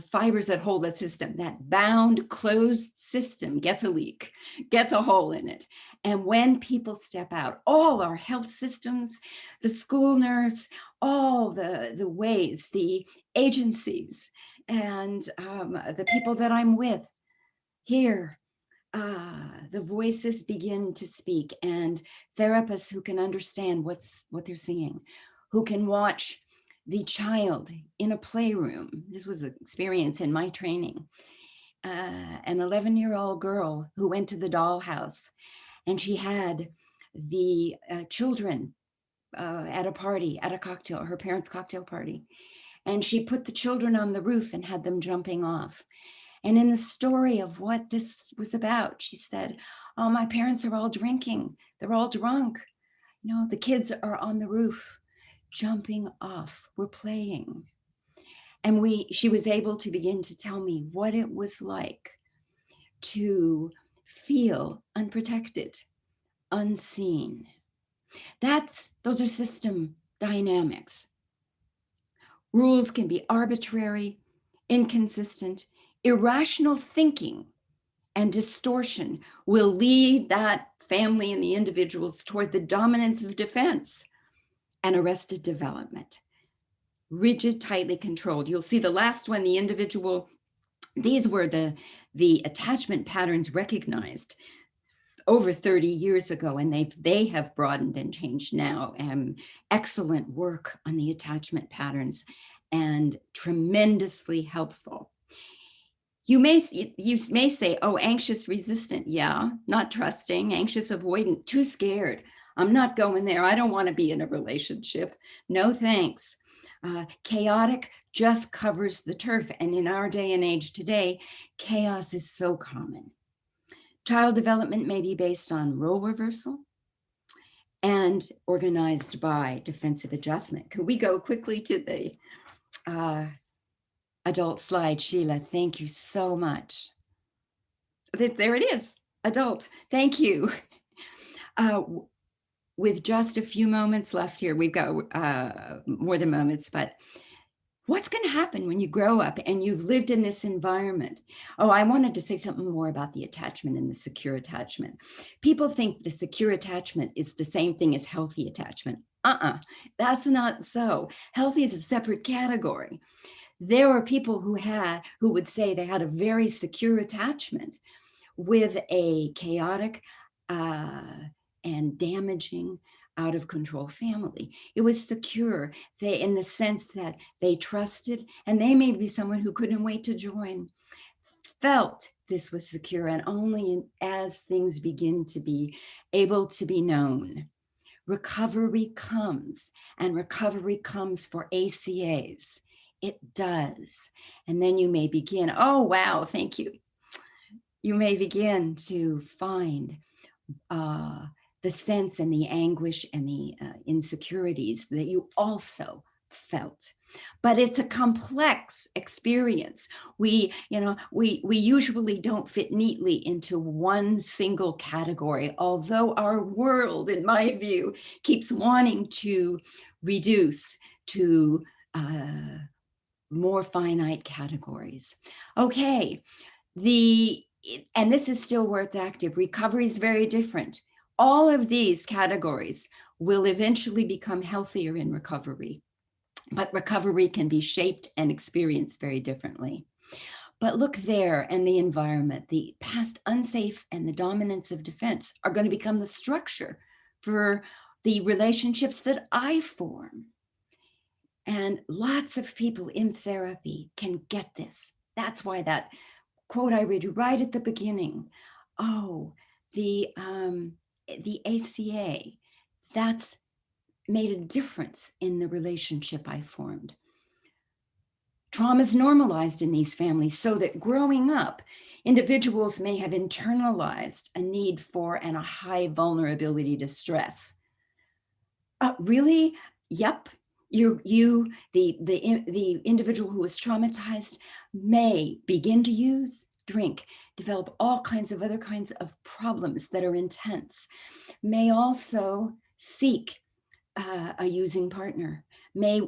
fibers that hold the system, that bound, closed system gets a leak, gets a hole in it. And when people step out, all our health systems, the school nurse, all the ways, the agencies, and the people that I'm with here, the voices begin to speak, and therapists who can understand what they're seeing, who can watch the child in a playroom. This was an experience in my training. An 11-year-old girl who went to the dollhouse, and she had the children at a party, at a cocktail, her parents' cocktail party. And she put the children on the roof and had them jumping off. And in the story of what this was about, she said, "Oh, my parents are all drinking. They're all drunk. You know, the kids are on the roof, jumping off. We're playing." And she was able to begin to tell me what it was like to feel unprotected, unseen. Those are system dynamics. Rules can be arbitrary, inconsistent. Irrational thinking and distortion will lead that family and the individuals toward the dominance of defense and arrested development. Rigid, tightly controlled. You'll see the last one, the individual. These were the attachment patterns recognized over 30 years ago, and they have broadened and changed now. Excellent work on the attachment patterns and tremendously helpful. You may say, oh, anxious, resistant. Yeah, not trusting, anxious, avoidant, too scared. I'm not going there. I don't want to be in a relationship. No, thanks. Chaotic just covers the turf. And in our day and age today, chaos is so common. Child development may be based on role reversal and organized by defensive adjustment. Could we go quickly to the adult slide, Sheila? Thank you so much. There it is, adult. Thank you. With just a few moments left here, we've got more than moments, but what's going to happen when you grow up and you've lived in this environment? Oh, I wanted to say something more about the attachment and the secure attachment. People think the secure attachment is the same thing as healthy attachment. That's not so. Healthy is a separate category. There are people who would say they had a very secure attachment with a chaotic and damaging, out of control family. It was secure. In the sense that they trusted, and they may be someone who couldn't wait to join, felt this was secure, and only as things begin to be able to be known, recovery comes, and recovery comes for ACAs. It does. And then you may begin, oh, wow, thank you. You may begin to find the sense and the anguish and the insecurities that you also felt. But it's a complex experience. We usually don't fit neatly into one single category, although our world, in my view, keeps wanting to reduce, to more finite categories. Okay, and this is still where it's active. Recovery is very different. All of these categories will eventually become healthier in recovery, but recovery can be shaped and experienced very differently. But look there, and the environment, the past unsafe and the dominance of defense are going to become the structure for the relationships that I form. And lots of people in therapy can get this. That's why that quote I read right at the beginning, oh, the ACA, that's made a difference in the relationship I formed. Trauma is normalized in these families so that growing up, individuals may have internalized a need for and a high vulnerability to stress. Really? Yep. The individual who is traumatized may begin to use, drink, develop all kinds of other kinds of problems that are intense, may also seek a using partner, may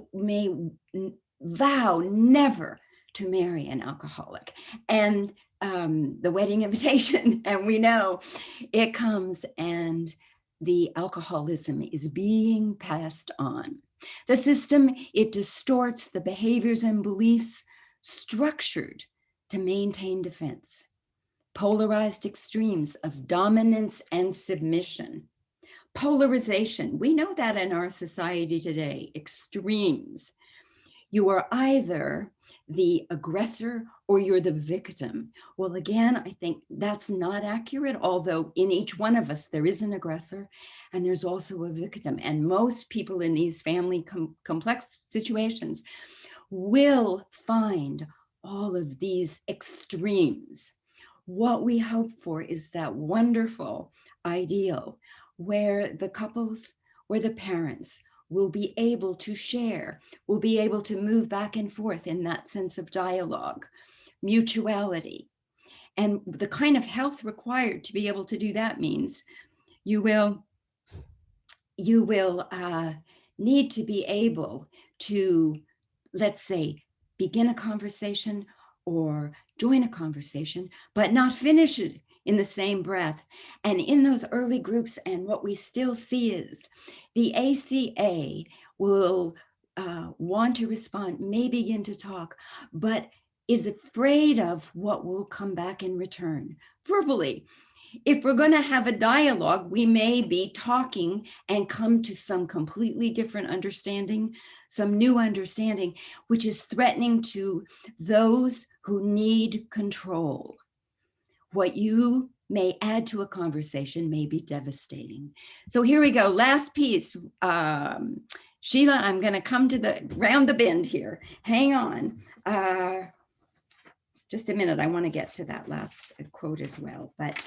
vow never to marry an alcoholic. And the wedding invitation, and we know it comes, and the alcoholism is being passed on. The system, it distorts the behaviors and beliefs structured to maintain defense. Polarized extremes of dominance and submission. Polarization, we know that in our society today, extremes. You are either the aggressor or you're the victim. Well, again, I think that's not accurate, although in each one of us, there is an aggressor and there's also a victim. And most people in these family complex situations will find all of these extremes. What we hope for is that wonderful ideal where the couples or the parents will be able to share, will be able to move back and forth in that sense of dialogue, mutuality. And the kind of health required to be able to do that means you will need to be able to, let's say, begin a conversation or join a conversation, but not finish it in the same breath. And in those early groups, and what we still see is the ACA will want to respond, may begin to talk, but is afraid of what will come back in return verbally. If we're going to have a dialogue, we may be talking and come to some completely different understanding, some new understanding, which is threatening to those who need control. What you may add to a conversation may be devastating. So here we go. Last piece. Sheila, I'm going to come to round the bend here. Hang on. Just a minute. I want to get to that last quote as well. But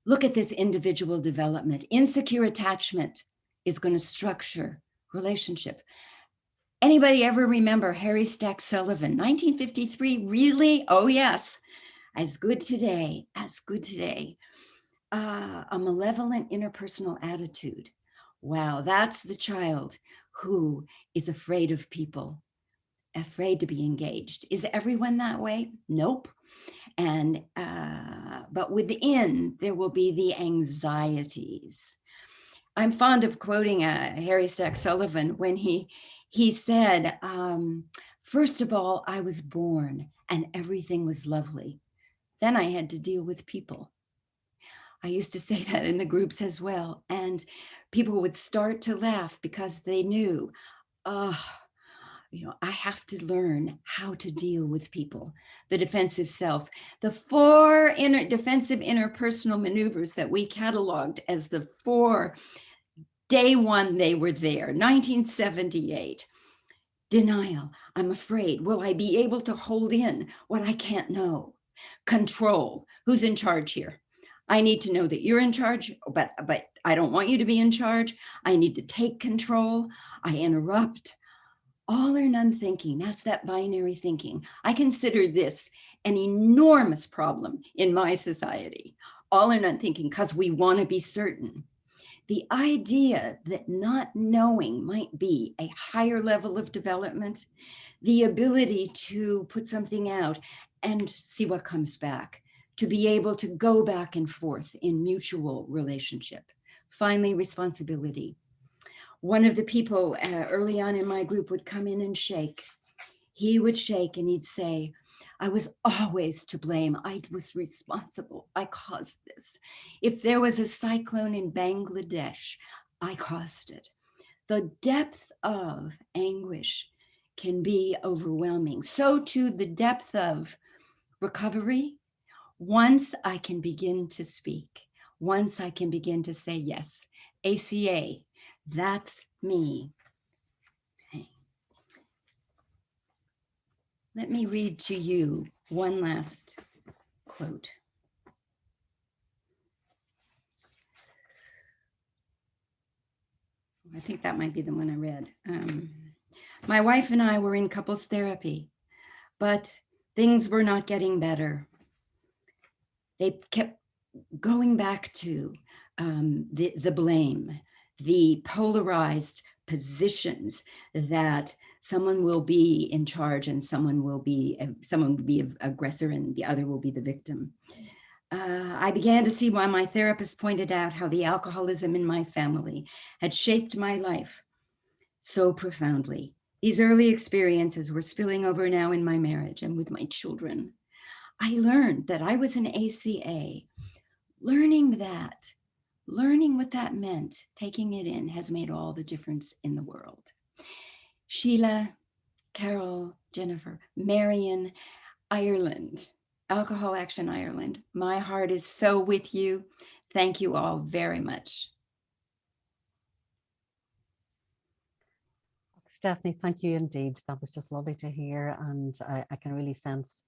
look at this individual development. Insecure attachment is going to structure relationship. Anybody ever remember Harry Stack Sullivan, 1953? Really? Oh, yes. As good today, as good today. A malevolent interpersonal attitude. Wow, that's the child who is afraid of people, afraid to be engaged. Is everyone that way? Nope. And but within there will be the anxieties. I'm fond of quoting Harry Stack Sullivan when he said, first of all, I was born and everything was lovely. Then I had to deal with people. I used to say that in the groups as well. And people would start to laugh because they knew, I have to learn how to deal with people. The defensive self, the 4 defensive interpersonal maneuvers that we cataloged as the 4, day one, they were there, 1978. Denial, I'm afraid. Will I be able to hold in what I can't know? Control, who's in charge here? I need to know that you're in charge, but I don't want you to be in charge. I need to take control. I interrupt. All or none thinking, that's that binary thinking. I consider this an enormous problem in my society. All or none thinking, because we want to be certain. The idea that not knowing might be a higher level of development, the ability to put something out and see what comes back, to be able to go back and forth in mutual relationship. Finally, responsibility. One of the people early on in my group would come in and shake. He would shake and he'd say, I was always to blame. I was responsible. I caused this. If there was a cyclone in Bangladesh, I caused it. The depth of anguish can be overwhelming. So too the depth of recovery. Once I can begin to speak, once I can begin to say, yes, ACA, that's me. Okay. Let me read to you one last quote. I think that might be the one I read. My wife and I were in couples therapy, but things were not getting better. They kept going back to the blame, the polarized positions that someone will be in charge and someone will be aggressor and the other will be the victim. I began to see why my therapist pointed out how the alcoholism in my family had shaped my life so profoundly. These early experiences were spilling over now in my marriage and with my children. I learned that I was an ACA. Learning what that meant, taking it in, has made all the difference in the world. Sheila, Carol, Jennifer, Marion, Ireland, Alcohol Action Ireland. My heart is so with you. Thank you all very much. Stephanie, thank you indeed. That was just lovely to hear. And I can really sense,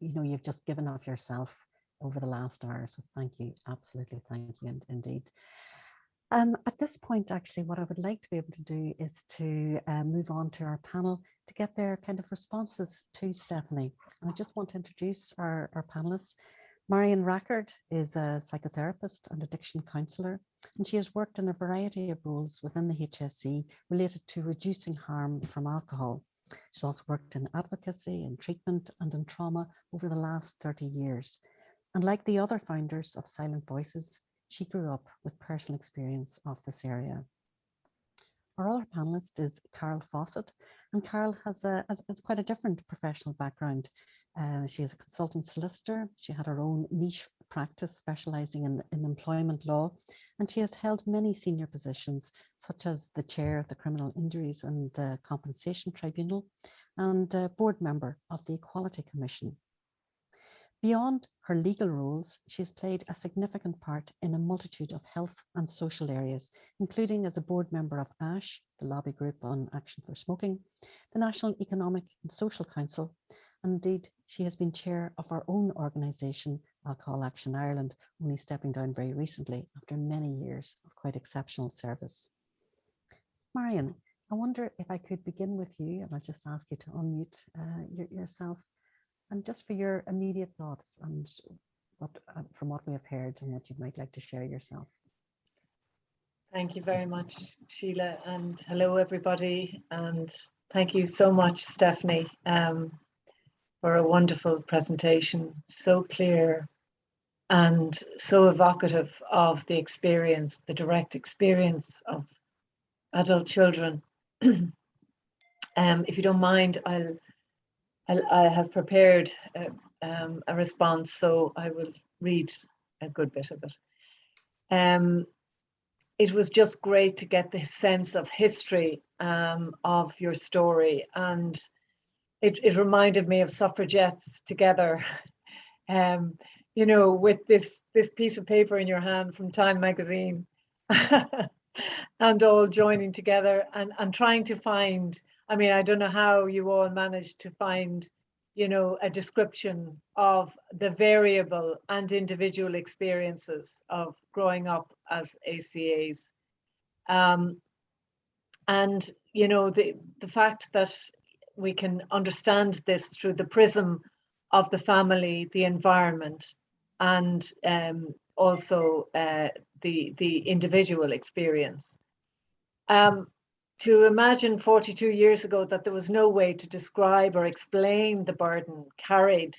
you've just given of yourself over the last hour. So thank you. Absolutely. Thank you indeed. At this point, actually, what I would like to be able to do is to move on to our panel to get their kind of responses to Stephanie. And I just want to introduce our panelists. Marion Rackard is a psychotherapist and addiction counsellor, and she has worked in a variety of roles within the HSE related to reducing harm from alcohol. She's also worked in advocacy, in treatment, and in trauma over the last 30 years. And like the other founders of Silent Voices, she grew up with personal experience of this area. Our other panelist is Carol Fawcett, and Carol has quite a different professional background. She is a consultant solicitor. She had her own niche practice specializing in employment law, and she has held many senior positions, such as the chair of the Criminal Injuries and Compensation Tribunal and board member of the Equality Commission. Beyond her legal roles, she has played a significant part in a multitude of health and social areas, including as a board member of ASH, the lobby group on action for smoking, the National Economic and Social Council, and indeed she has been chair of our own organisation, Alcohol Action Ireland, only stepping down very recently after many years of quite exceptional service. Marion, I wonder if I could begin with you, and I'll just ask you to unmute yourself. And just for your immediate thoughts and from what we have heard and what you might like to share yourself. Thank you very much, Sheila, and hello everybody. And thank you so much, Stephanie, for a wonderful presentation, so clear and so evocative of the experience, the direct experience of adult children. If you don't mind, I have prepared a response, so I will read a good bit of it. It was just great to get the sense of history of your story, and it reminded me of suffragettes together, with this piece of paper in your hand from Time magazine, and all joining together and trying to find. I mean, I don't know how you all managed to find, a description of the variable and individual experiences of growing up as ACAs. And, the fact that we can understand this through the prism of the family, the environment, and also the individual experience. To imagine 42 years ago that there was no way to describe or explain the burden carried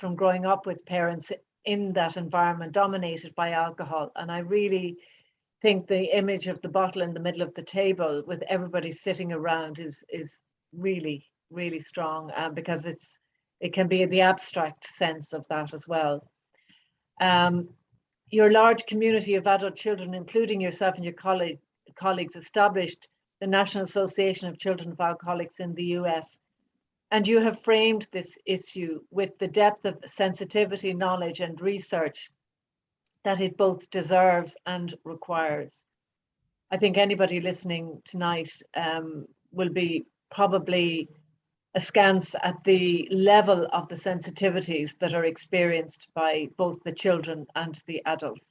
from growing up with parents in that environment dominated by alcohol. And I really think the image of the bottle in the middle of the table with everybody sitting around is really, really strong, because it can be the abstract sense of that as well. Your large community of adult children, including yourself and your colleagues, established the National Association of Children of Alcoholics in the US. And you have framed this issue with the depth of sensitivity, knowledge, and research that it both deserves and requires. I think anybody listening tonight will be probably askance at the level of the sensitivities that are experienced by both the children and the adults.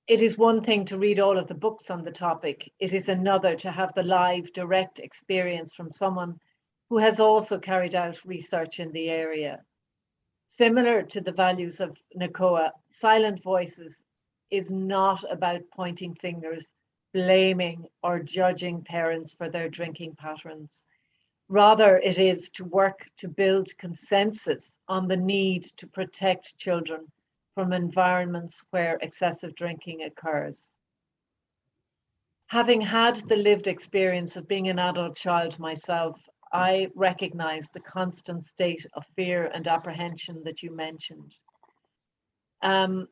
It is one thing to read all of the books on the topic. It is another to have the live, direct experience from someone who has also carried out research in the area. Similar to the values of NACOA, Silent Voices is not about pointing fingers, blaming, or judging parents for their drinking patterns. Rather, it is to work to build consensus on the need to protect children from environments where excessive drinking occurs. Having had the lived experience of being an adult child myself, I recognize the constant state of fear and apprehension that you mentioned. And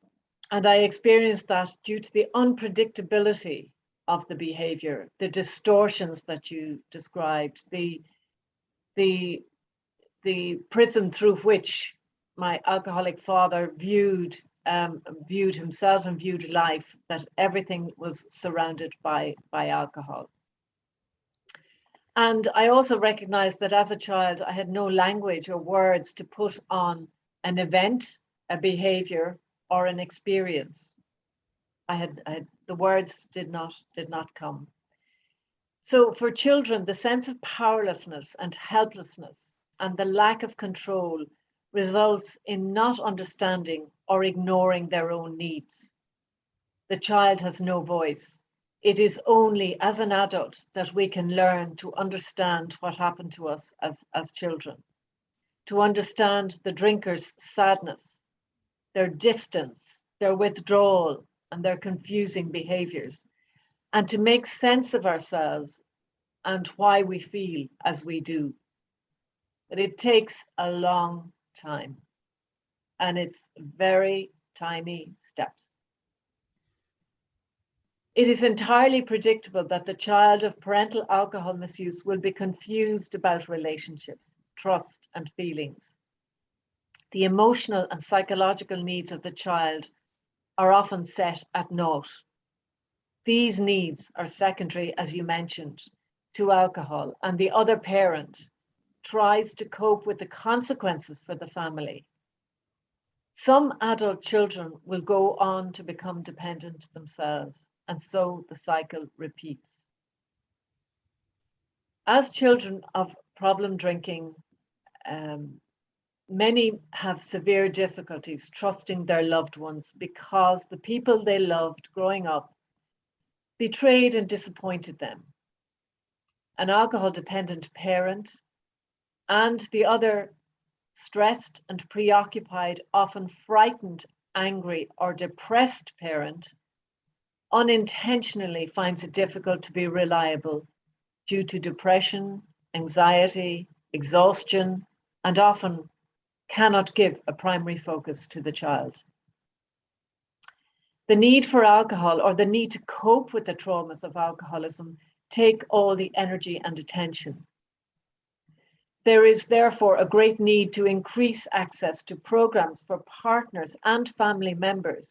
I experienced that due to the unpredictability of the behavior, the distortions that you described, the prism through which my alcoholic father viewed himself and viewed life, that everything was surrounded by alcohol. And I also recognized that as a child, I had no language or words to put on an event, a behavior, or an experience. The words did not come. So for children, the sense of powerlessness and helplessness and the lack of control results in not understanding or ignoring their own needs. The child has no voice. It is only as an adult that we can learn to understand what happened to us as children, to understand the drinker's sadness, their distance, their withdrawal, and their confusing behaviors, and to make sense of ourselves and why we feel as we do. But it takes a long time, and it's very tiny steps. It is entirely predictable that the child of parental alcohol misuse will be confused about relationships, trust, and feelings. The emotional and psychological needs of the child are often set at naught. These needs are secondary, as you mentioned, to alcohol, and the other parent tries to cope with the consequences for the family. Some adult children will go on to become dependent themselves, and so the cycle repeats. As children of problem drinking, many have severe difficulties trusting their loved ones because the people they loved growing up betrayed and disappointed them. An alcohol-dependent parent and the other stressed and preoccupied, often frightened, angry, or depressed parent unintentionally finds it difficult to be reliable due to depression, anxiety, exhaustion, and often cannot give a primary focus to the child. The need for alcohol, or the need to cope with the traumas of alcoholism, take all the energy and attention. There is therefore a great need to increase access to programs for partners and family members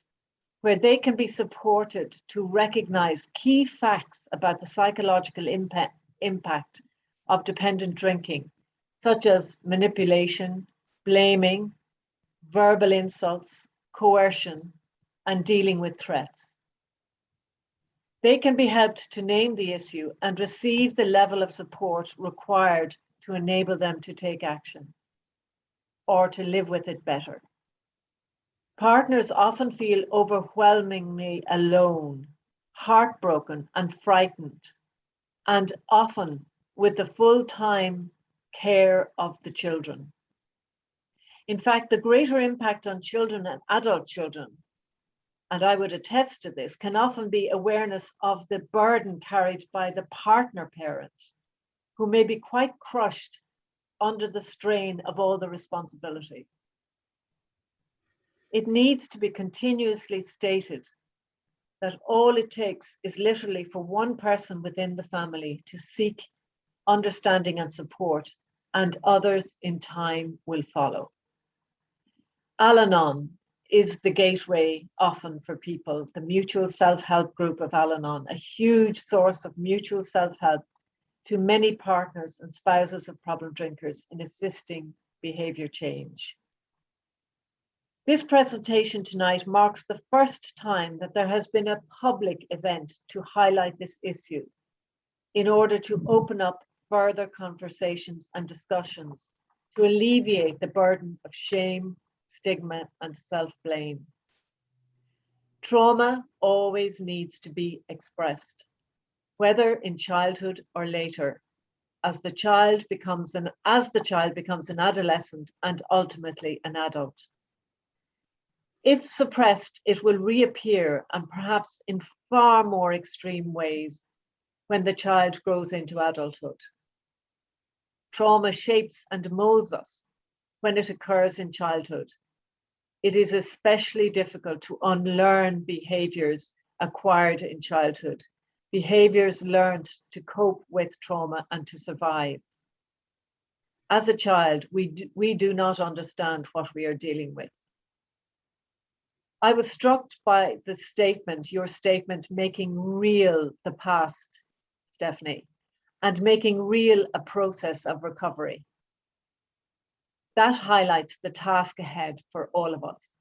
where they can be supported to recognize key facts about the psychological impact of dependent drinking, such as manipulation, blaming, verbal insults, coercion, and dealing with threats. They can be helped to name the issue and receive the level of support required to enable them to take action or to live with it better. Partners often feel overwhelmingly alone, heartbroken, and frightened, and often with the full-time care of the children. In fact, the greater impact on children and adult children, and I would attest to this, can often be awareness of the burden carried by the partner parent, who may be quite crushed under the strain of all the responsibility. It needs to be continuously stated that all it takes is literally for one person within the family to seek understanding and support, and others in time will follow. Al-Anon is the gateway often for people, the mutual self-help group of Al-Anon, a huge source of mutual self-help to many partners and spouses of problem drinkers in assisting behavior change. This presentation tonight marks the first time that there has been a public event to highlight this issue in order to open up further conversations and discussions to alleviate the burden of shame, stigma, and self-blame. Trauma always needs to be expressed, whether in childhood or later, as the child becomes an adolescent and ultimately an adult. If suppressed, it will reappear, and perhaps in far more extreme ways, when the child grows into adulthood. Trauma shapes and molds us when it occurs in childhood. It is especially difficult to unlearn behaviors acquired in childhood, behaviors learned to cope with trauma and to survive. As a child, we do not understand what we are dealing with. I was struck by the statement, your statement, making real the past, Stephanie, and making real a process of recovery. That highlights the task ahead for all of us.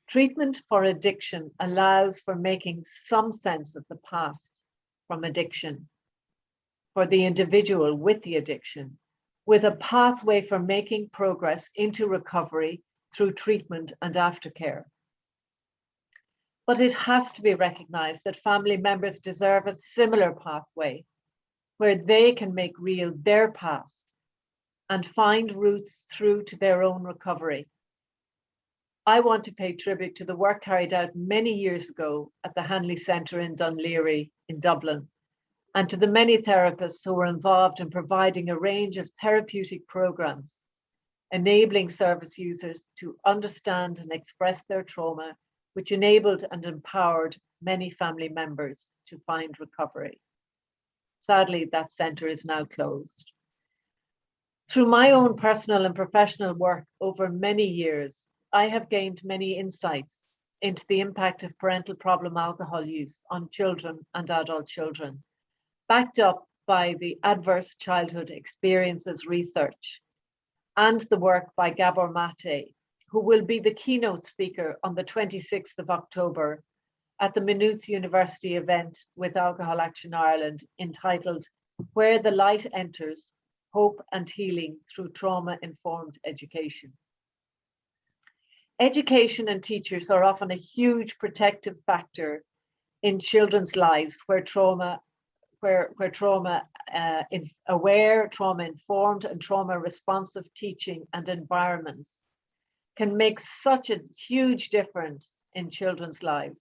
Treatment for addiction allows for making some sense of the past from addiction for the individual with the addiction, with a pathway for making progress into recovery through treatment and aftercare. But it has to be recognized that family members deserve a similar pathway where they can make real their past and find routes through to their own recovery. I want to pay tribute to the work carried out many years ago at the Hanley Centre in Dunleary in Dublin, and to the many therapists who were involved in providing a range of therapeutic programs, enabling service users to understand and express their trauma, which enabled and empowered many family members to find recovery. Sadly, that centre is now closed. Through my own personal and professional work over many years, I have gained many insights into the impact of parental problem alcohol use on children and adult children, backed up by the Adverse Childhood Experiences research and the work by Gabor Mate, who will be the keynote speaker on the 26th of October at the Maynooth University event with Alcohol Action Ireland, entitled Where the Light Enters, Hope and Healing Through Trauma-Informed Education. Education and teachers are often a huge protective factor in children's lives where trauma-aware, trauma-informed and trauma-responsive teaching and environments can make such a huge difference in children's lives.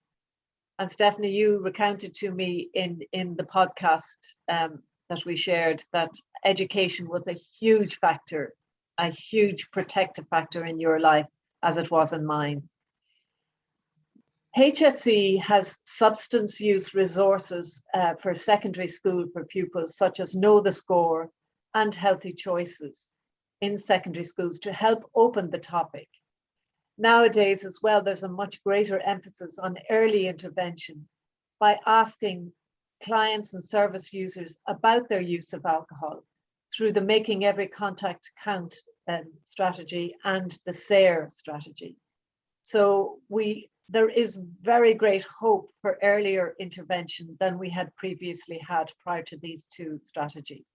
And Stephanie, you recounted to me in the podcast that we shared that education was a huge factor, a huge protective factor in your life as it was in mine. HSE has substance use resources for secondary school for pupils, such as Know the Score and Healthy Choices in secondary schools to help open the topic. Nowadays as well, there's a much greater emphasis on early intervention by asking clients and service users about their use of alcohol through the Making Every Contact Count strategy and the SARE strategy. So there is very great hope for earlier intervention than we had previously had prior to these two strategies.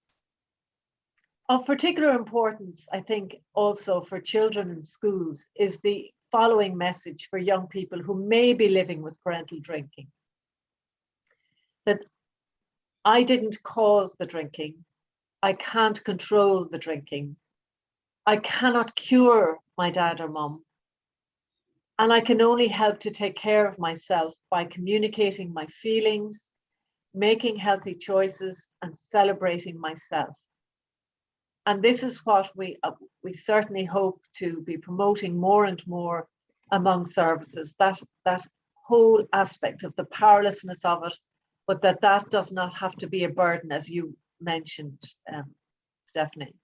Of particular importance, I think, also for children in schools is the following message for young people who may be living with parental drinking. That I didn't cause the drinking. I can't control the drinking. I cannot cure my dad or mum. And I can only help to take care of myself by communicating my feelings, making healthy choices, and celebrating myself. And this is what we certainly hope to be promoting more and more among services, that whole aspect of the powerlessness of it, but that does not have to be a burden, as you mentioned, Stephanie.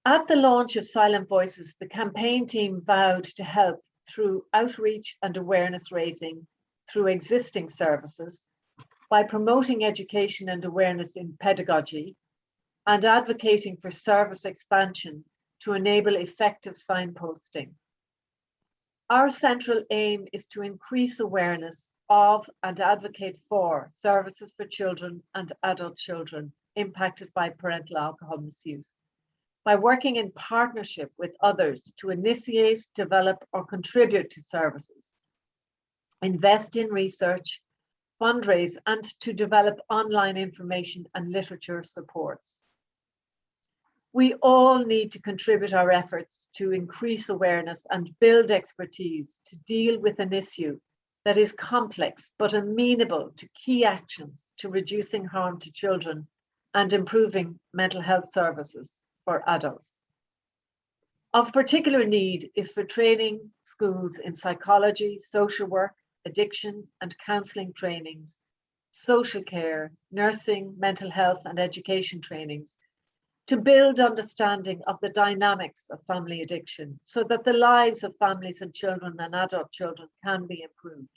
At the launch of Silent Voices, the campaign team vowed to help through outreach and awareness raising through existing services, by promoting education and awareness in pedagogy, and advocating for service expansion to enable effective signposting. Our central aim is to increase awareness of and advocate for services for children and adult children impacted by parental alcohol misuse, by working in partnership with others to initiate, develop, or contribute to services, invest in research, fundraise, and to develop online information and literature supports. We all need to contribute our efforts to increase awareness and build expertise to deal with an issue that is complex but amenable to key actions to reducing harm to children and improving mental health services for adults. Of particular need is for training schools in psychology, social work, addiction and counselling trainings, social care, nursing, mental health and education trainings, to build understanding of the dynamics of family addiction so that the lives of families and children and adult children can be improved.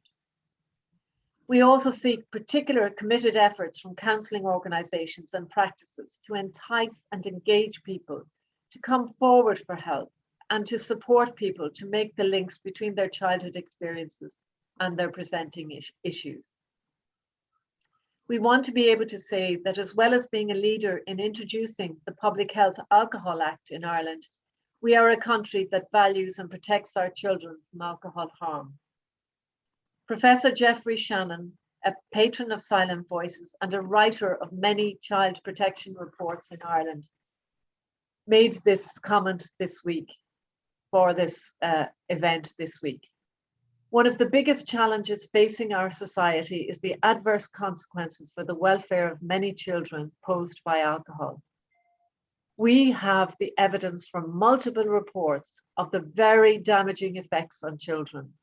We also seek particular committed efforts from counselling organisations and practices to entice and engage people to come forward for help and to support people to make the links between their childhood experiences and their presenting issues. We want to be able to say that as well as being a leader in introducing the Public Health Alcohol Act in Ireland, we are a country that values and protects our children from alcohol harm. Professor Jeffrey Shannon, a patron of Silent Voices and a writer of many child protection reports in Ireland, made this comment this week for this event this week. One of the biggest challenges facing our society is the adverse consequences for the welfare of many children posed by alcohol. We have the evidence from multiple reports of the very damaging effects on children.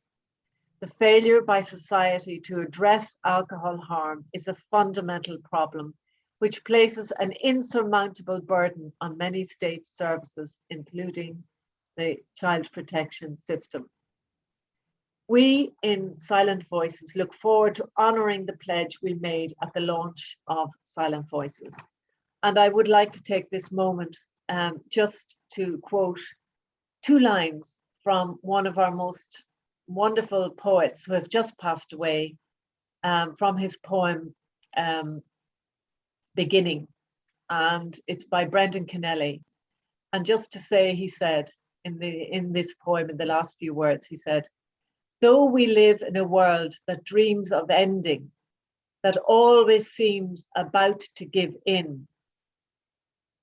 The failure by society to address alcohol harm is a fundamental problem which places an insurmountable burden on many state services, including the child protection system. We in Silent Voices look forward to honouring the pledge we made at the launch of Silent Voices. And I would like to take this moment just to quote 2 lines from one of our most wonderful poets who has just passed away, from his poem Beginning, and it's by Brendan Kennelly. And just to say, he said in this poem, in the last few words, he said, "Though we live in a world that dreams of ending, that always seems about to give in,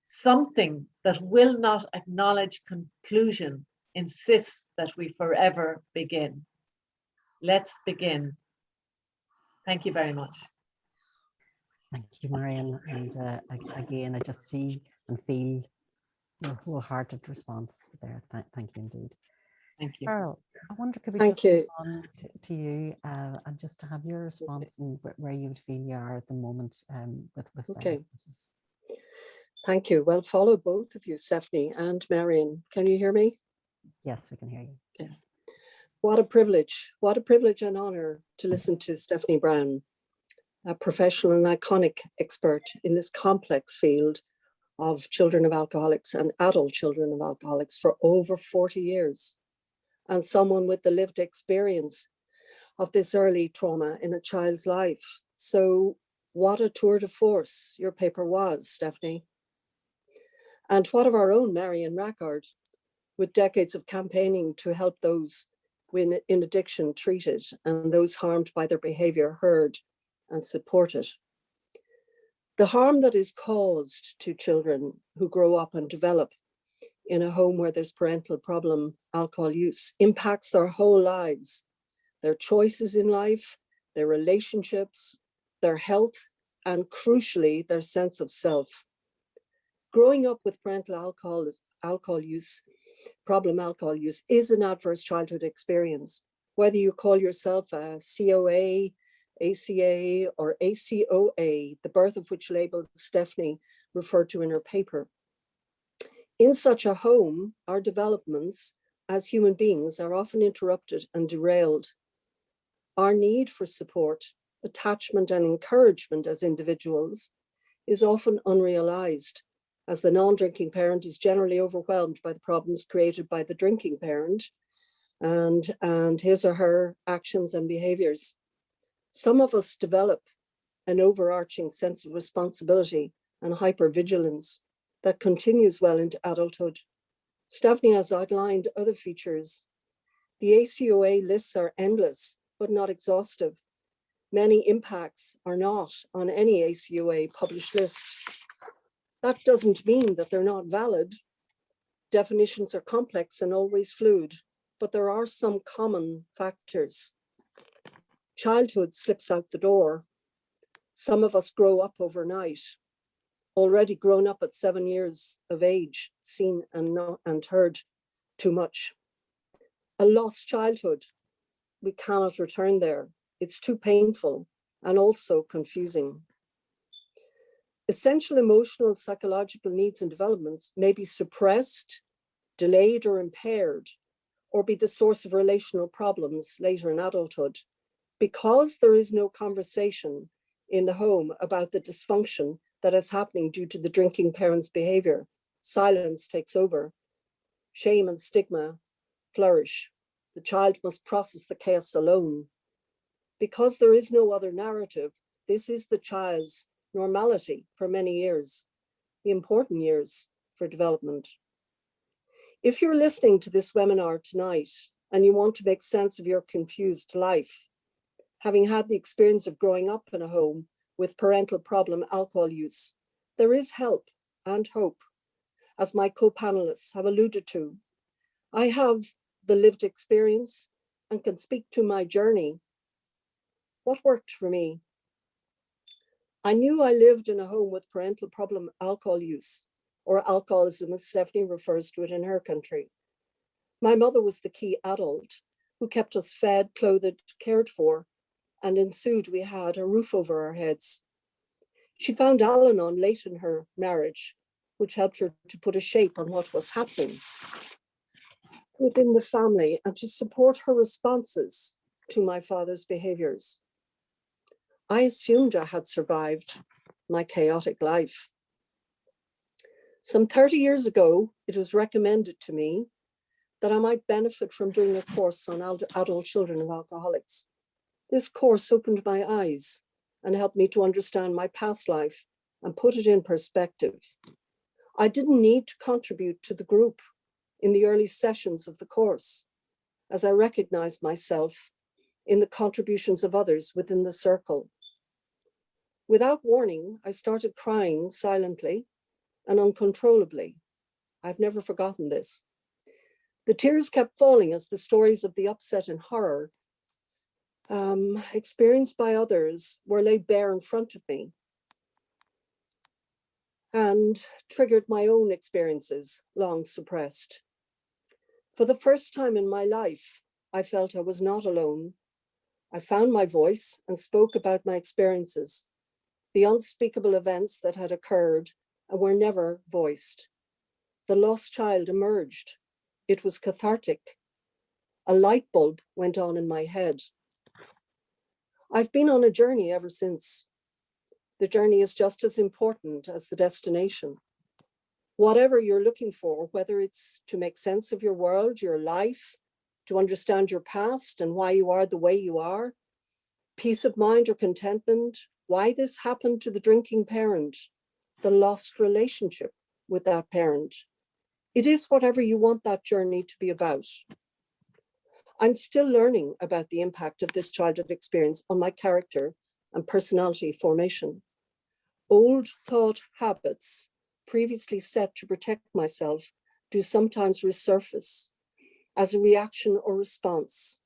something that will not acknowledge conclusion insists that we forever begin. Let's begin." Thank you very much. Thank you, Marion. And again, I just see and feel your wholehearted response there. Thank you indeed. Thank you. Carol, I wonder, could we Thank just you. move on to you and just to have your response and where you would feel you are at the moment with Okay. services. Thank you. Well, follow both of you, Stephanie and Marion. Can you hear me? Yes, we can hear you. Yeah. What a privilege and honor to listen to Stephanie Brown, a professional and iconic expert in this complex field of children of alcoholics and adult children of alcoholics for over 40 years, and someone with the lived experience of this early trauma in a child's life. So what a tour de force your paper was, Stephanie. And what of our own Marion Rackard, with decades of campaigning to help those in addiction treated and those harmed by their behavior heard and supported. The harm that is caused to children who grow up and develop in a home where there's parental problem alcohol use impacts their whole lives, their choices in life, their relationships, their health, and crucially, their sense of self. Growing up with parental alcohol use, problem alcohol use is an adverse childhood experience, whether you call yourself a COA, ACA, or ACOA, the birth of which label Stephanie referred to in her paper. In such a home, our developments as human beings are often interrupted and derailed. Our need for support, attachment, and encouragement as individuals is often unrealized, as the non-drinking parent is generally overwhelmed by the problems created by the drinking parent and his or her actions and behaviors. Some of us develop an overarching sense of responsibility and hypervigilance that continues well into adulthood. Stephanie has outlined other features. The ACOA lists are endless, but not exhaustive. Many impacts are not on any ACOA published list. That doesn't mean that they're not valid. Definitions are complex and always fluid, but there are some common factors. Childhood slips out the door. Some of us grow up overnight, already grown up at 7 years of age, seen and heard too much. A lost childhood, we cannot return there. It's too painful and also confusing. Essential emotional, psychological needs and developments may be suppressed, delayed, or impaired, or be the source of relational problems later in adulthood. Because there is no conversation in the home about the dysfunction that is happening due to the drinking parent's behavior, silence takes over. Shame and stigma flourish. The child must process the chaos alone. Because there is no other narrative, this is the child's normality for many years, the important years for development. If you're listening to this webinar tonight and you want to make sense of your confused life, having had the experience of growing up in a home with parental problem alcohol use, there is help and hope, as my co-panelists have alluded to. I have the lived experience and can speak to my journey. What worked for me? I knew I lived in a home with parental problem alcohol use, or alcoholism as Stephanie refers to it in her country. My mother was the key adult who kept us fed, clothed, cared for, and ensued we had a roof over our heads. She found Al-Anon late in her marriage, which helped her to put a shape on what was happening within the family and to support her responses to my father's behaviors. I assumed I had survived my chaotic life. Some 30 years ago, it was recommended to me that I might benefit from doing a course on adult children of alcoholics. This course opened my eyes and helped me to understand my past life and put it in perspective. I didn't need to contribute to the group in the early sessions of the course, as I recognized myself in the contributions of others within the circle. Without warning, I started crying silently and uncontrollably. I've never forgotten this. The tears kept falling as the stories of the upset and horror experienced by others were laid bare in front of me and triggered my own experiences, long suppressed. For the first time in my life, I felt I was not alone. I found my voice and spoke about my experiences, the unspeakable events that had occurred and were never voiced. The lost child emerged. It was cathartic. A light bulb went on in my head. I've been on a journey ever since. The journey is just as important as the destination. Whatever you're looking for, whether it's to make sense of your world, your life, to understand your past and why you are the way you are, peace of mind or contentment, why this happened to the drinking parent, the lost relationship with that parent. It is whatever you want that journey to be about. I'm still learning about the impact of this childhood experience on my character and personality formation. Old thought habits previously set to protect myself do sometimes resurface as a reaction or response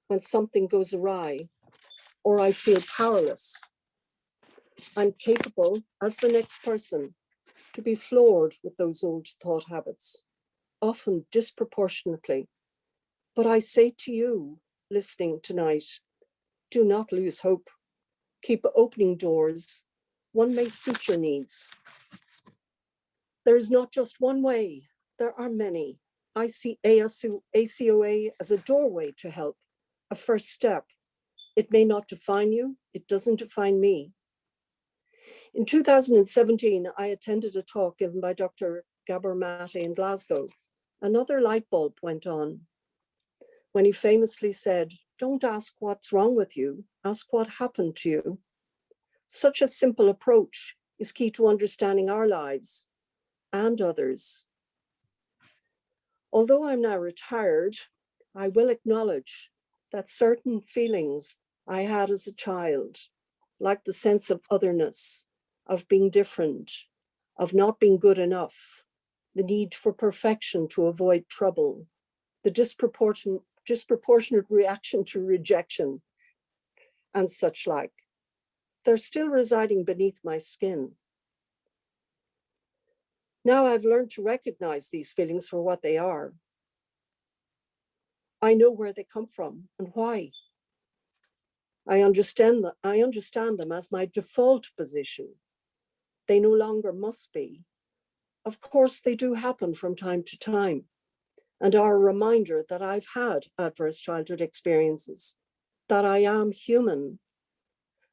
when something goes awry or I feel powerless. I'm capable, as the next person, to be floored with those old thought habits, often disproportionately. But I say to you, listening tonight, do not lose hope. Keep opening doors. One may suit your needs. There is not just one way, there are many. I see ACOA as a doorway to help, a first step. It may not define you, it doesn't define me. In 2017, I attended a talk given by Dr. Gabor Mate in Glasgow. Another light bulb went on when he famously said, don't ask what's wrong with you, ask what happened to you. Such a simple approach is key to understanding our lives and others. Although I'm now retired, I will acknowledge that certain feelings I had as a child, like the sense of otherness, of being different, of not being good enough, the need for perfection to avoid trouble, the disproportionate reaction to rejection, and such like. They're still residing beneath my skin. Now I've learned to recognize these feelings for what they are. I know where they come from and why. I understand them as my default position. They no longer must be. Of course, they do happen from time to time and are a reminder that I've had adverse childhood experiences, that I am human,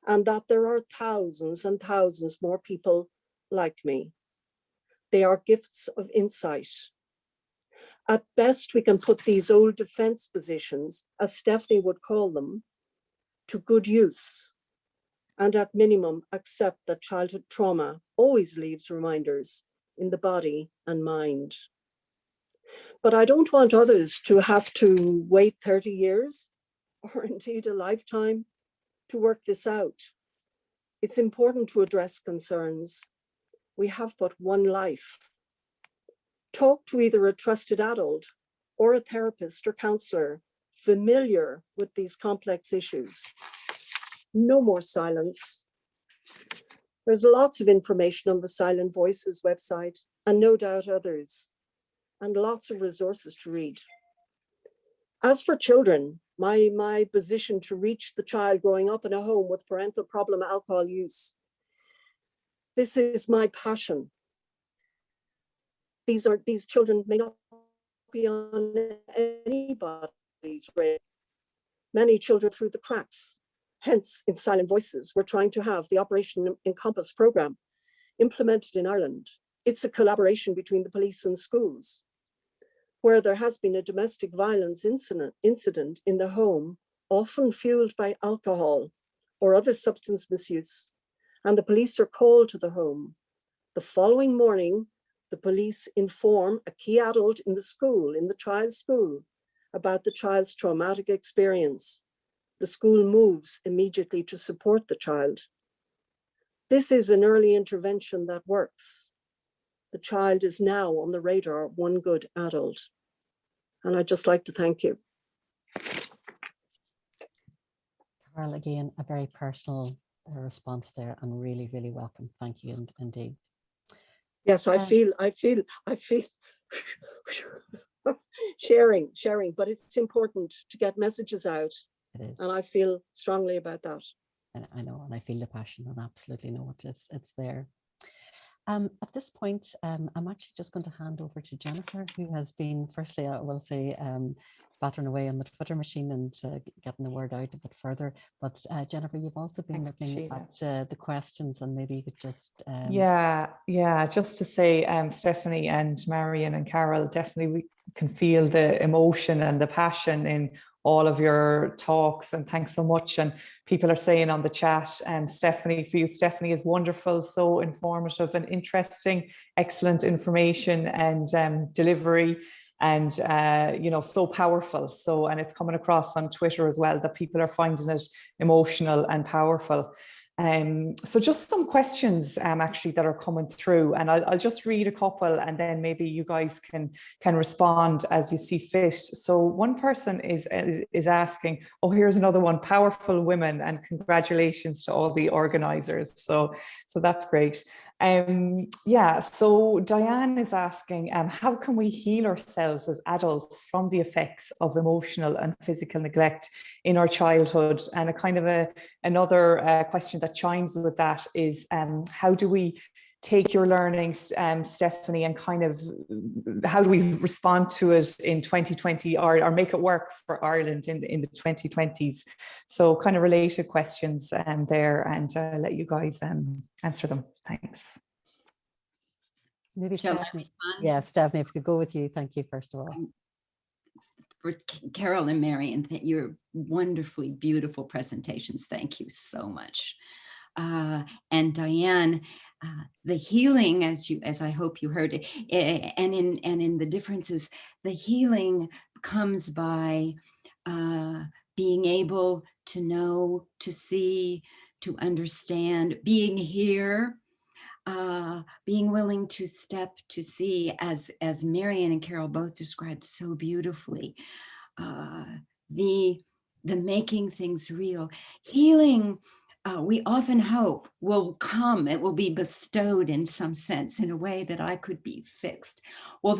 and that there are thousands and thousands more people like me. They are gifts of insight. At best, we can put these old defense positions, as Stephanie would call them, to good use. And at minimum, accept that childhood trauma always leaves reminders in the body and mind. But I don't want others to have to wait 30 years or indeed a lifetime to work this out. It's important to address concerns. We have but one life. Talk to either a trusted adult or a therapist or counselor familiar with these complex issues. No more silence. There's lots of information on the Silent Voices website, and no doubt others, and lots of resources to read. As for children, my position to reach the child growing up in a home with parental problem alcohol use, this is my passion. These children may not be on anybody's radar. Many children through the cracks. Hence, in Silent Voices, we're trying to have the Operation Encompass program implemented in Ireland. It's a collaboration between the police and schools, where there has been a domestic violence incident in the home, often fueled by alcohol or other substance misuse, and the police are called to the home. The following morning, the police inform a key adult in the school, in the child's school, about the child's traumatic experience. The school moves immediately to support the child. This is an early intervention that works. The child is now on the radar of one good adult. And I'd just like to thank you. Carol, again, a very personal response there, and really, really welcome. Thank you, indeed. Yes, I feel sharing, but it's important to get messages out. It is. And I feel strongly about that. And I know, and I feel the passion, and absolutely know it's there. At this point, I'm actually just going to hand over to Jennifer, who has been, firstly, I will say, battering away on the Twitter machine and getting the word out a bit further. But Jennifer, you've also been looking at the questions, and maybe you could just... Yeah, just to say, Stephanie and Marion and Carol, definitely we can feel the emotion and the passion in all of your talks, and thanks so much. And people are saying on the chat, Stephanie, for you, Stephanie is wonderful, so informative and interesting, excellent information and delivery, and so powerful. So, and it's coming across on Twitter as well that people are finding it emotional and powerful. So just some questions actually that are coming through, and I'll just read a couple, and then maybe you guys can respond as you see fit. So one person is asking, oh, here's another one, powerful women, and congratulations to all the organizers. So that's great. So Diane is asking, how can we heal ourselves as adults from the effects of emotional and physical neglect in our childhood? And a kind of another question that chimes with that is, how do we take your learnings, Stephanie, and kind of how do we respond to it in 2020 or make it work for Ireland in the 2020s? So kind of related questions there, and let you guys answer them. Thanks. Maybe Shall I Stephanie. respond? Yeah, Stephanie, if we could go with you. Thank you, first of all. For Carol and Marion, your wonderfully beautiful presentations. Thank you so much. And Diane, the healing, as I hope you heard it, and in the differences, the healing comes by being able to know, to see, to understand, being here, being willing to step to see, as Marion and Carol both described so beautifully, the making things real. Healing, we often hope will come, it will be bestowed in some sense, in a way that I could be fixed. Well,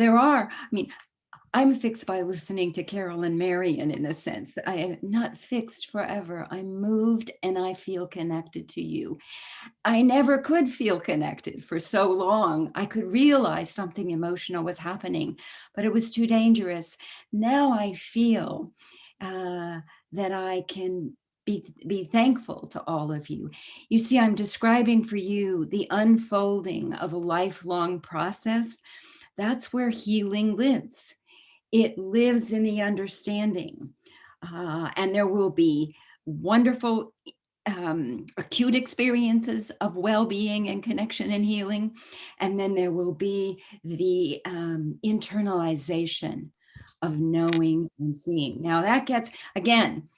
I'm fixed by listening to Carol and Marion, in a sense. I am not fixed forever. I'm moved and I feel connected to you. I never could feel connected for so long. I could realize something emotional was happening, but it was too dangerous. Now I feel that I can be thankful to all of you. You see, I'm describing for you the unfolding of a lifelong process. That's where healing lives. It lives in the understanding, and there will be wonderful acute experiences of well-being and connection and healing, and then there will be the internalization of knowing and seeing. Now that gets, again,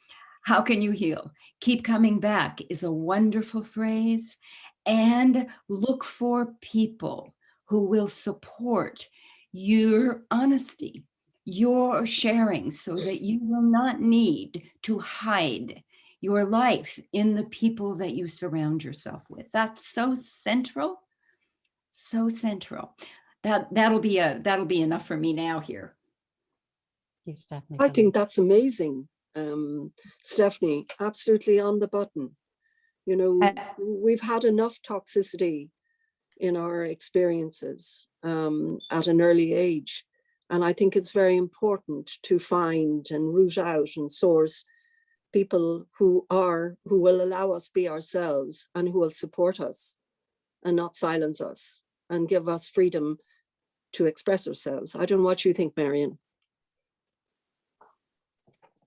how can you heal? Keep coming back is a wonderful phrase, and look for people who will support your honesty, your sharing, so that you will not need to hide your life in the people that you surround yourself with. That's so central, so central. That'll be enough for me now here. Thank you, Stephanie. I think that's amazing, Stephanie, absolutely on the button. You know, we've had enough toxicity in our experiences at an early age. And I think it's very important to find and root out and source people who will allow us be ourselves and who will support us and not silence us and give us freedom to express ourselves. I don't know what you think, Marion.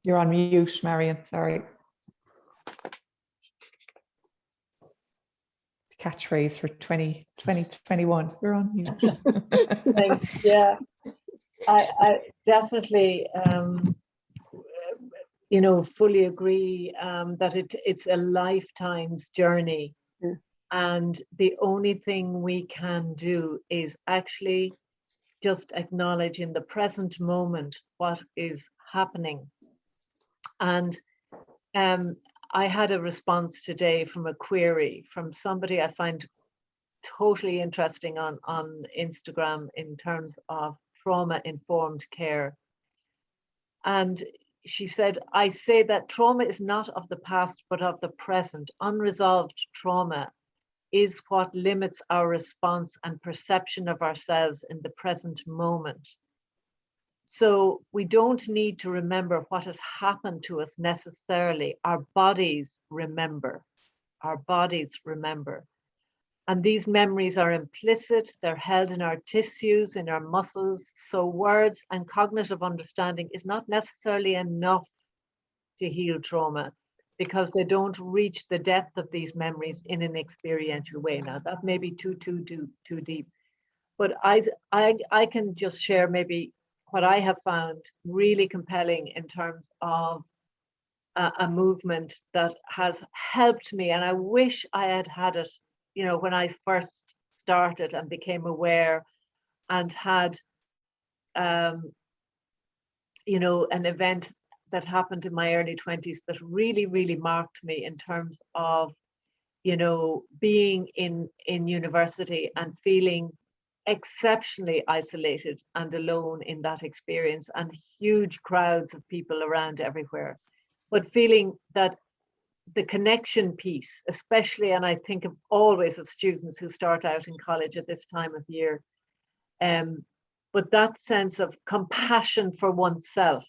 You're on mute, Marion, sorry. Catchphrase for 2021. You're on mute. Thanks. Yeah, I definitely, fully agree that it's a lifetime's journey. Yeah. And the only thing we can do is actually just acknowledge in the present moment what is happening. And I had a response today from a query from somebody I find totally interesting on Instagram in terms of trauma-informed care. And she said, I say that trauma is not of the past, but of the present. Unresolved trauma is what limits our response and perception of ourselves in the present moment. So we don't need to remember what has happened to us necessarily. Our bodies remember. Our bodies remember. And these memories are implicit, they're held in our tissues, in our muscles. So words and cognitive understanding is not necessarily enough to heal trauma, because they don't reach the depth of these memories in an experiential way. Now that may be too deep, but I can just share maybe what I have found really compelling in terms of a movement that has helped me. And I wish I had had it, you know, when I first started and became aware and had, you know, an event that happened in my early 20s that really marked me in terms of, you know, being in university and feeling exceptionally isolated and alone in that experience, and huge crowds of people around everywhere, but feeling that the connection piece, especially, and I think of always of students who start out in college at this time of year, but that sense of compassion for oneself.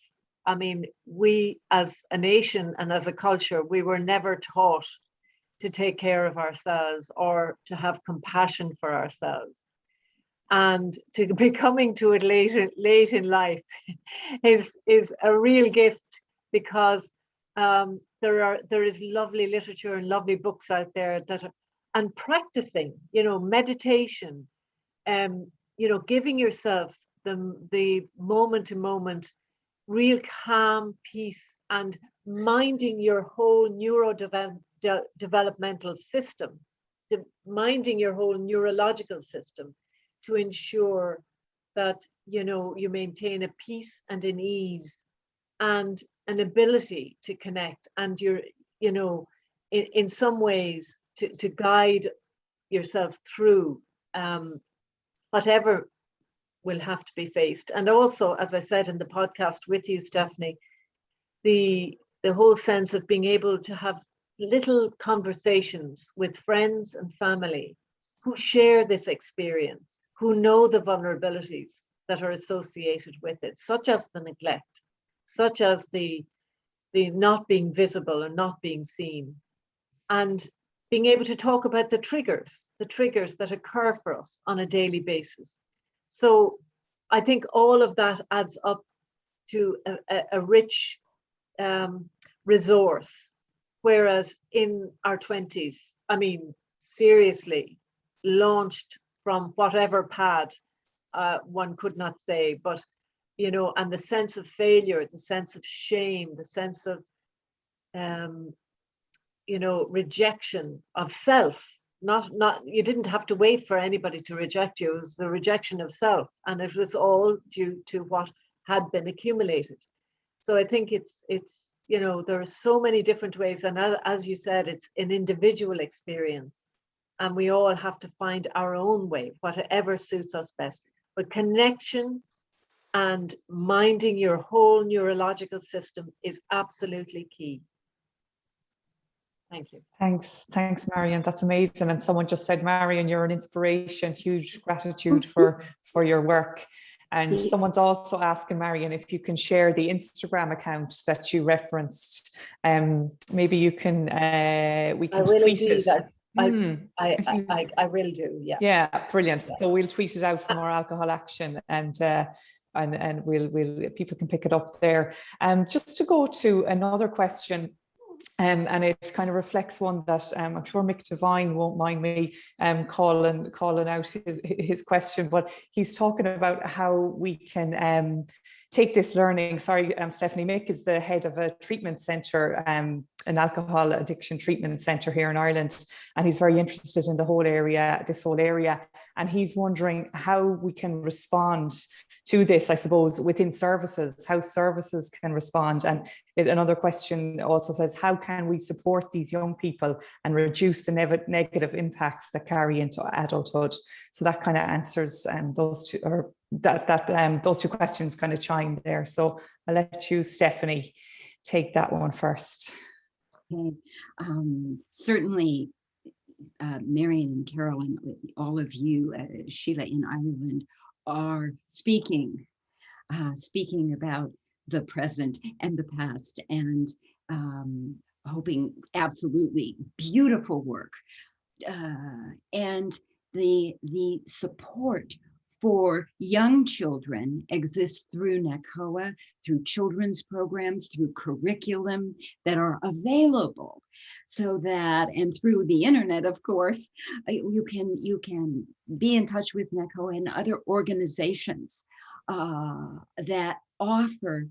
I mean, we as a nation and as a culture, we were never taught to take care of ourselves or to have compassion for ourselves. And to be coming to it late in life is a real gift, because there is lovely literature and lovely books out there that are, and practicing, you know, meditation, you know, giving yourself the moment to moment real calm, peace, and minding your whole developmental system, minding your whole neurological system, to ensure that, you know, you maintain a peace and an ease and an ability to connect, and you're, you know, in some ways to guide yourself through whatever will have to be faced. And also, as I said in the podcast with you, Stephanie, the whole sense of being able to have little conversations with friends and family who share this experience, who know the vulnerabilities that are associated with it, such as the neglect, such as the not being visible and not being seen, and being able to talk about the triggers that occur for us on a daily basis. So I think all of that adds up to a rich resource. Whereas in our 20s, I mean, seriously, launched from whatever pad, one could not say, but, you know, and the sense of failure, the sense of shame, the sense of, you know, rejection of self. Not you didn't have to wait for anybody to reject you. It was the rejection of self, and it was all due to what had been accumulated. So I think it's you know, there are so many different ways, and as you said, it's an individual experience, and we all have to find our own way, whatever suits us best. But connection and minding your whole neurological system is absolutely key. Thank you. Thanks, Marion. That's amazing. And someone just said, Marion, you're an inspiration. Huge gratitude for your work. And someone's also asking, Marion, if you can share the Instagram account that you referenced. Maybe you can, we can tweet it. I will do, yeah. Yeah, brilliant. Yeah. So we'll tweet it out from our Alcohol Action, and we'll people can pick it up there. Just to go to another question. And it kind of reflects one that I'm sure Mick Devine won't mind me calling out his question, but he's talking about how we can take this learning. Sorry, Stephanie, Mick is the head of a treatment centre, an alcohol addiction treatment centre here in Ireland, and he's very interested in this whole area, and he's wondering how we can respond to this, I suppose, within services, how services can respond. And another question also says, how can we support these young people and reduce the negative impacts that carry into adulthood? So that kind of answers those two, or those two questions kind of chime there. So I'll let you, Stephanie, take that one first. Okay. Certainly, Marion and Carolyn, all of you, Sheila in Ireland, are speaking about the present and the past, and hoping, absolutely beautiful work, and the support for young children exists through NACOA, through children's programs, through curriculum that are available, so that, and through the internet, of course, you can be in touch with NACOA and other organizations that offer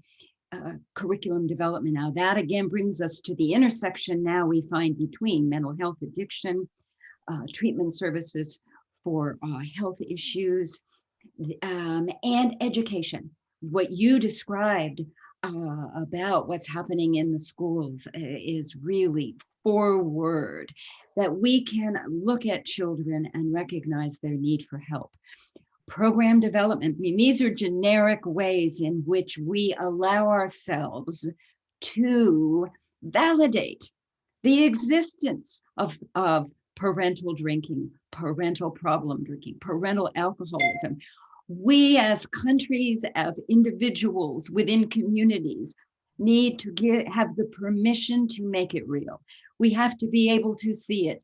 curriculum development. Now that again brings us to the intersection now we find between mental health, addiction, treatment services for health issues, and education. What you described about what's happening in the schools is really forward, that we can look at children and recognize their need for help. Program development, I mean, these are generic ways in which we allow ourselves to validate the existence of parental drinking, parental problem drinking, parental alcoholism. We as countries, as individuals within communities, need to have the permission to make it real. We have to be able to see it,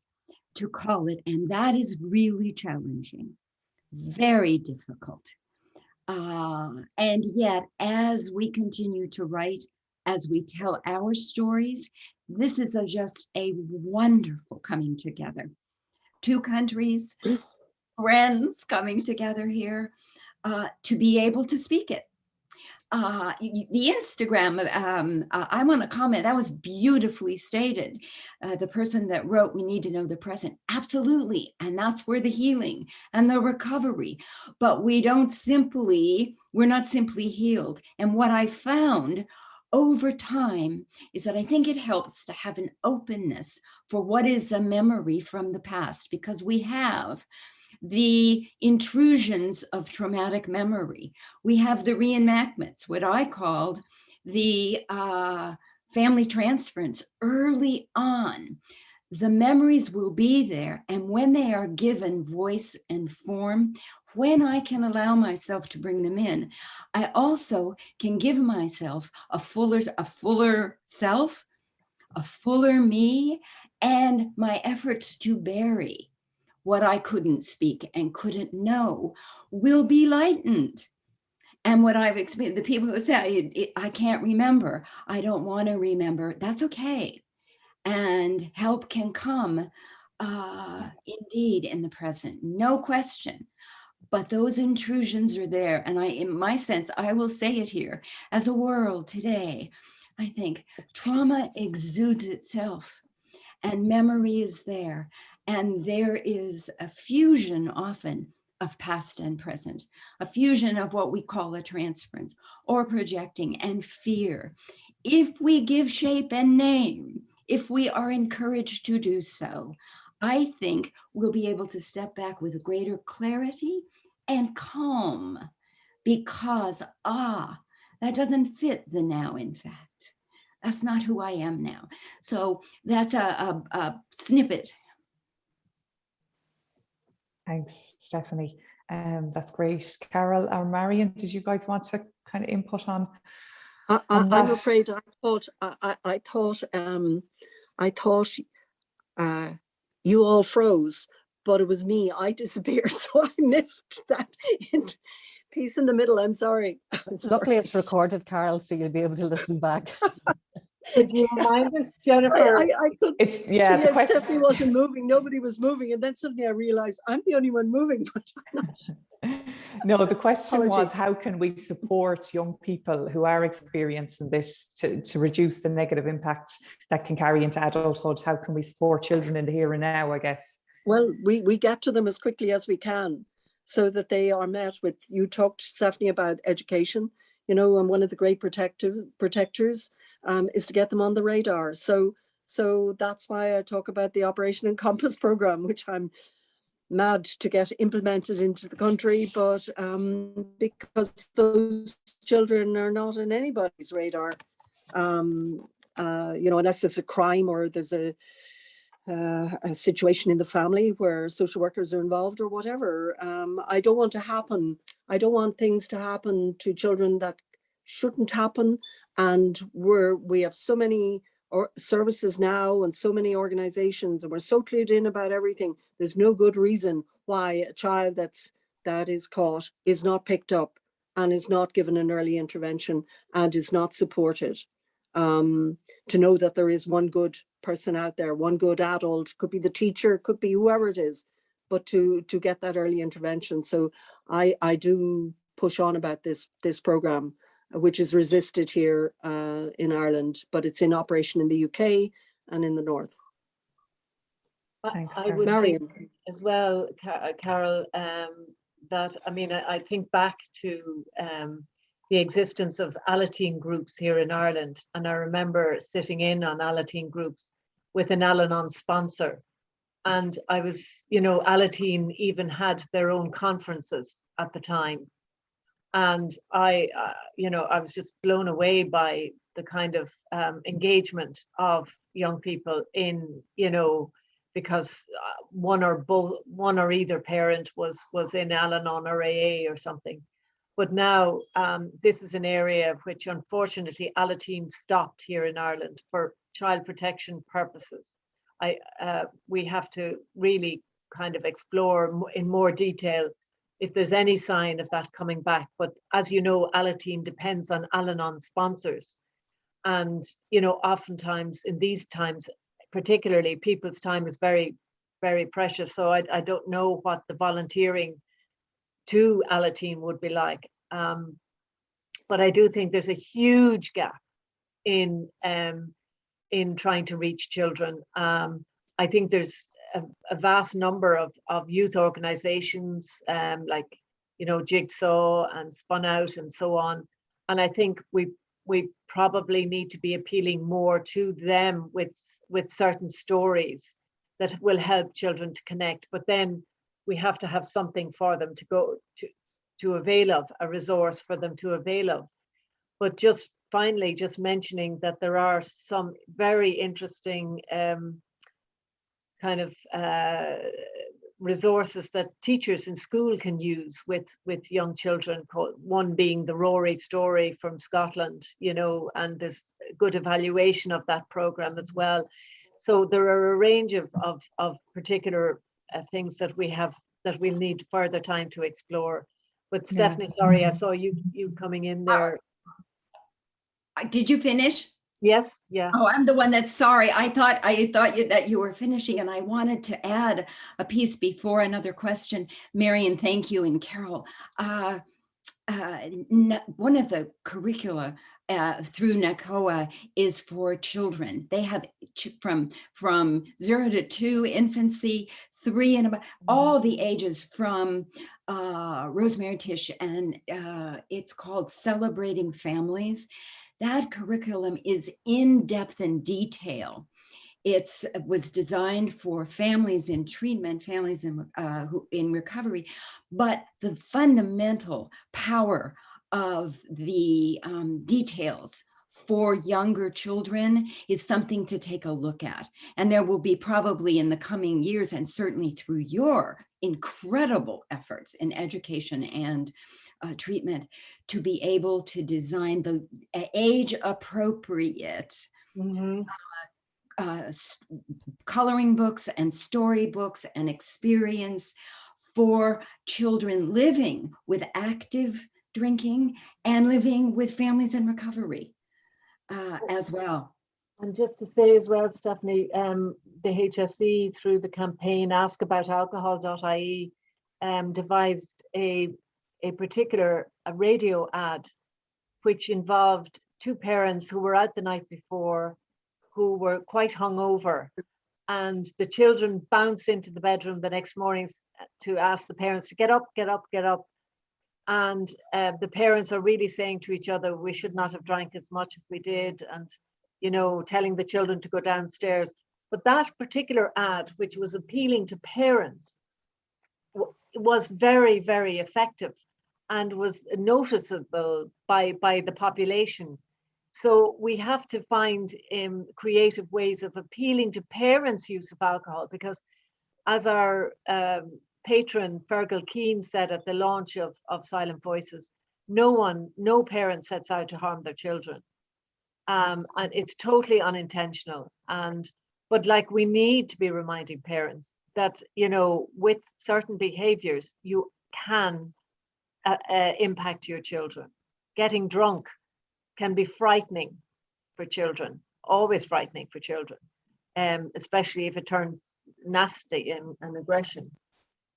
to call it, and that is really challenging, very difficult. And yet, as we continue to write, as we tell our stories, this is just a wonderful coming together. Two countries, friends coming together here to be able to speak it. The Instagram, I want to comment, that was beautifully stated. The person that wrote, we need to know the present. Absolutely. And that's where the healing and the recovery, but we're not simply healed. And what I found over time is that I think it helps to have an openness for what is a memory from the past, because we have the intrusions of traumatic memory. We have the reenactments, what I called the family transference early on. The memories will be there, and when they are given voice and form, when I can allow myself to bring them in, I also can give myself a fuller self, a fuller me, and my efforts to bury what I couldn't speak and couldn't know will be lightened. And what I've experienced, the people who say, I can't remember, I don't want to remember, that's okay. And help can come indeed in the present, no question. But those intrusions are there. And in my sense, I will say it here, as a world today, I think trauma exudes itself and memory is there. And there is a fusion often of past and present, a fusion of what we call a transference or projecting and fear. If we give shape and name, if we are encouraged to do so, I think we'll be able to step back with greater clarity and calm, because, that doesn't fit the now, in fact. That's not who I am now. So that's a snippet. Thanks, Stephanie. That's great. Carol or Marion, did you guys want to kind of input on I'm afraid I thought you all froze, but it was me. I disappeared, so I missed that piece in the middle. I'm sorry. Luckily, it's recorded, Carol, so you'll be able to listen back. Could you remind us, Jennifer? I could. It's the question. Stephanie wasn't moving. Nobody was moving, and then suddenly I realized I'm the only one moving. But I'm not. No, the question was, Apologies. how can we support young people who are experiencing this to reduce the negative impact that can carry into adulthood? How can we support children in the here and now, I guess? Well, we get to them as quickly as we can, so that they are met with. You talked, Stephanie, about education. You know, and one of the great protectors is to get them on the radar. So that's why I talk about the Operation Encompass program, which I'm mad to get implemented into the country, but because those children are not on anybody's radar, you know, unless there's a crime or there's a situation in the family where social workers are involved or whatever. I don't want to happen. I don't want things to happen to children that shouldn't happen. And we have so many services now and so many organizations, and we're so clued in about everything. There's no good reason why a child that's that is caught is not picked up and is not given an early intervention and is not supported. To know that there is one good person out there, one good adult, could be the teacher, could be whoever it is, but to get that early intervention. So I do push on about this program, which is resisted here in Ireland, but it's in operation in the UK and in the North. Thanks, I would Marion. think as well, Carol, that, I mean, I think back to the existence of Alateen groups here in Ireland. And I remember sitting in on Alateen groups with an Al-Anon sponsor. And I was, you know, Alateen even had their own conferences at the time. And I, you know, I was just blown away by the kind of engagement of young people in, you know, because one or either parent was in Al-Anon or AA or something. But now this is an area which unfortunately Alateen stopped here in Ireland for child protection purposes. We have to really kind of explore in more detail if there's any sign of that coming back. But as you know, Alateen depends on Al-Anon sponsors. And, you know, oftentimes in these times, particularly, people's time is very, very precious. So I don't know what the volunteering to Alateen would be like. But I do think there's a huge gap in trying to reach children. I think there's a vast number of youth organizations like, you know, Jigsaw and Spun Out and so on. And I think we probably need to be appealing more to them with certain stories that will help children to connect. But then we have to have something for them to go to avail of, a resource for them to avail of. But just finally, just mentioning that there are some very interesting kind of resources that teachers in school can use with young children, one being the Rory story from Scotland, you know, and there's good evaluation of that program as well. So there are a range of particular things that we'll need further time to explore. But Stephanie, sorry, I saw you coming in there. Did you finish? Yes, yeah. Oh, I'm the one that's sorry. I thought that you were finishing, and I wanted to add a piece before another question. Marion, thank you, and Carol. One of the curricula through NACOA is for children. They have from 0 to 2, infancy, 3 and about, all the ages from Rosemary Tish, and it's called Celebrating Families. That curriculum is in depth and detail. It was designed for families in treatment, families in recovery, but the fundamental power of the details for younger children is something to take a look at. And there will be probably in the coming years, and certainly through your incredible efforts in education and treatment, to be able to design the age appropriate coloring books and storybooks and experience for children living with active drinking and living with families in recovery as well. And just to say as well, Stephanie, the HSE through the campaign askaboutalcohol.ie devised a particular radio ad which involved 2 parents who were out the night before, who were quite hungover, and the children bounce into the bedroom the next morning to ask the parents to get up, get up, get up. And the parents are really saying to each other, we should not have drank as much as we did, and, you know, telling the children to go downstairs. But that particular ad, which was appealing to parents, was very, very effective and was noticeable by the population. So we have to find creative ways of appealing to parents' use of alcohol, because as our patron Fergal Keane said at the launch of Silent Voices, no parent sets out to harm their children. And it's totally unintentional. But like, we need to be reminding parents that, you know, with certain behaviors, you can impact your children. Getting drunk can be frightening for children, always frightening for children, especially if it turns nasty and aggression.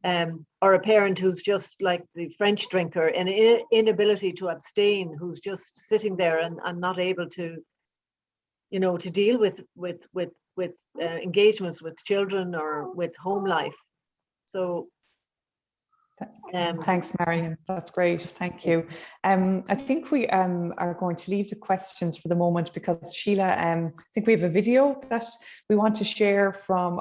Or a parent who's just like the French drinker, an inability to abstain, who's just sitting there and not able to, you know, to deal with engagements with children or with home life. So thanks, Marion. That's great. Thank you. I think we are going to leave the questions for the moment because Sheila, I think we have a video that we want to share from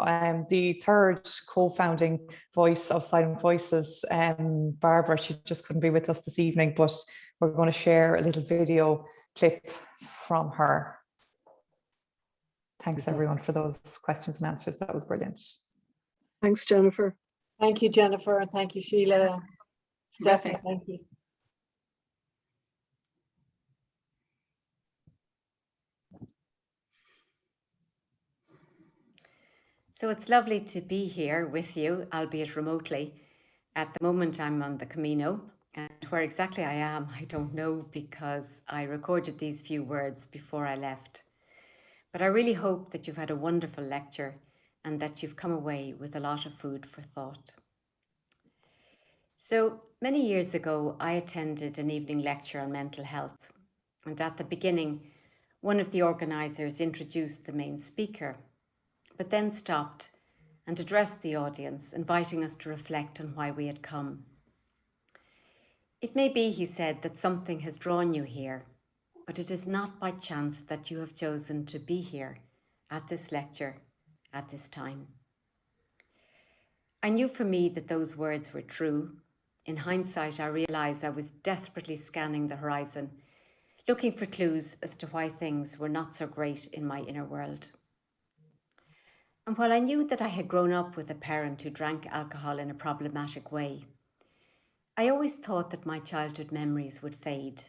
the third co-founding voice of Silent Voices, Barbara. She just couldn't be with us this evening, but we're going to share a little video clip from her. Thanks everyone for those questions and answers. That was brilliant. Thanks, Jennifer. thank you, Jennifer, and thank you, Sheila. Stephanie, Terrific. thank you. So it's lovely to be here with you, albeit remotely. At the moment, I'm on the Camino, and where exactly I am, I don't know because I recorded these few words before I left. But I really hope that you've had a wonderful lecture and that you've come away with a lot of food for thought. So many years ago, I attended an evening lecture on mental health. And at the beginning, one of the organisers introduced the main speaker, but then stopped and addressed the audience, inviting us to reflect on why we had come. It may be, he said, that something has drawn you here, but it is not by chance that you have chosen to be here at this lecture at this time. I knew for me that those words were true. In hindsight, I realised I was desperately scanning the horizon, looking for clues as to why things were not so great in my inner world. And while I knew that I had grown up with a parent who drank alcohol in a problematic way, I always thought that my childhood memories would fade.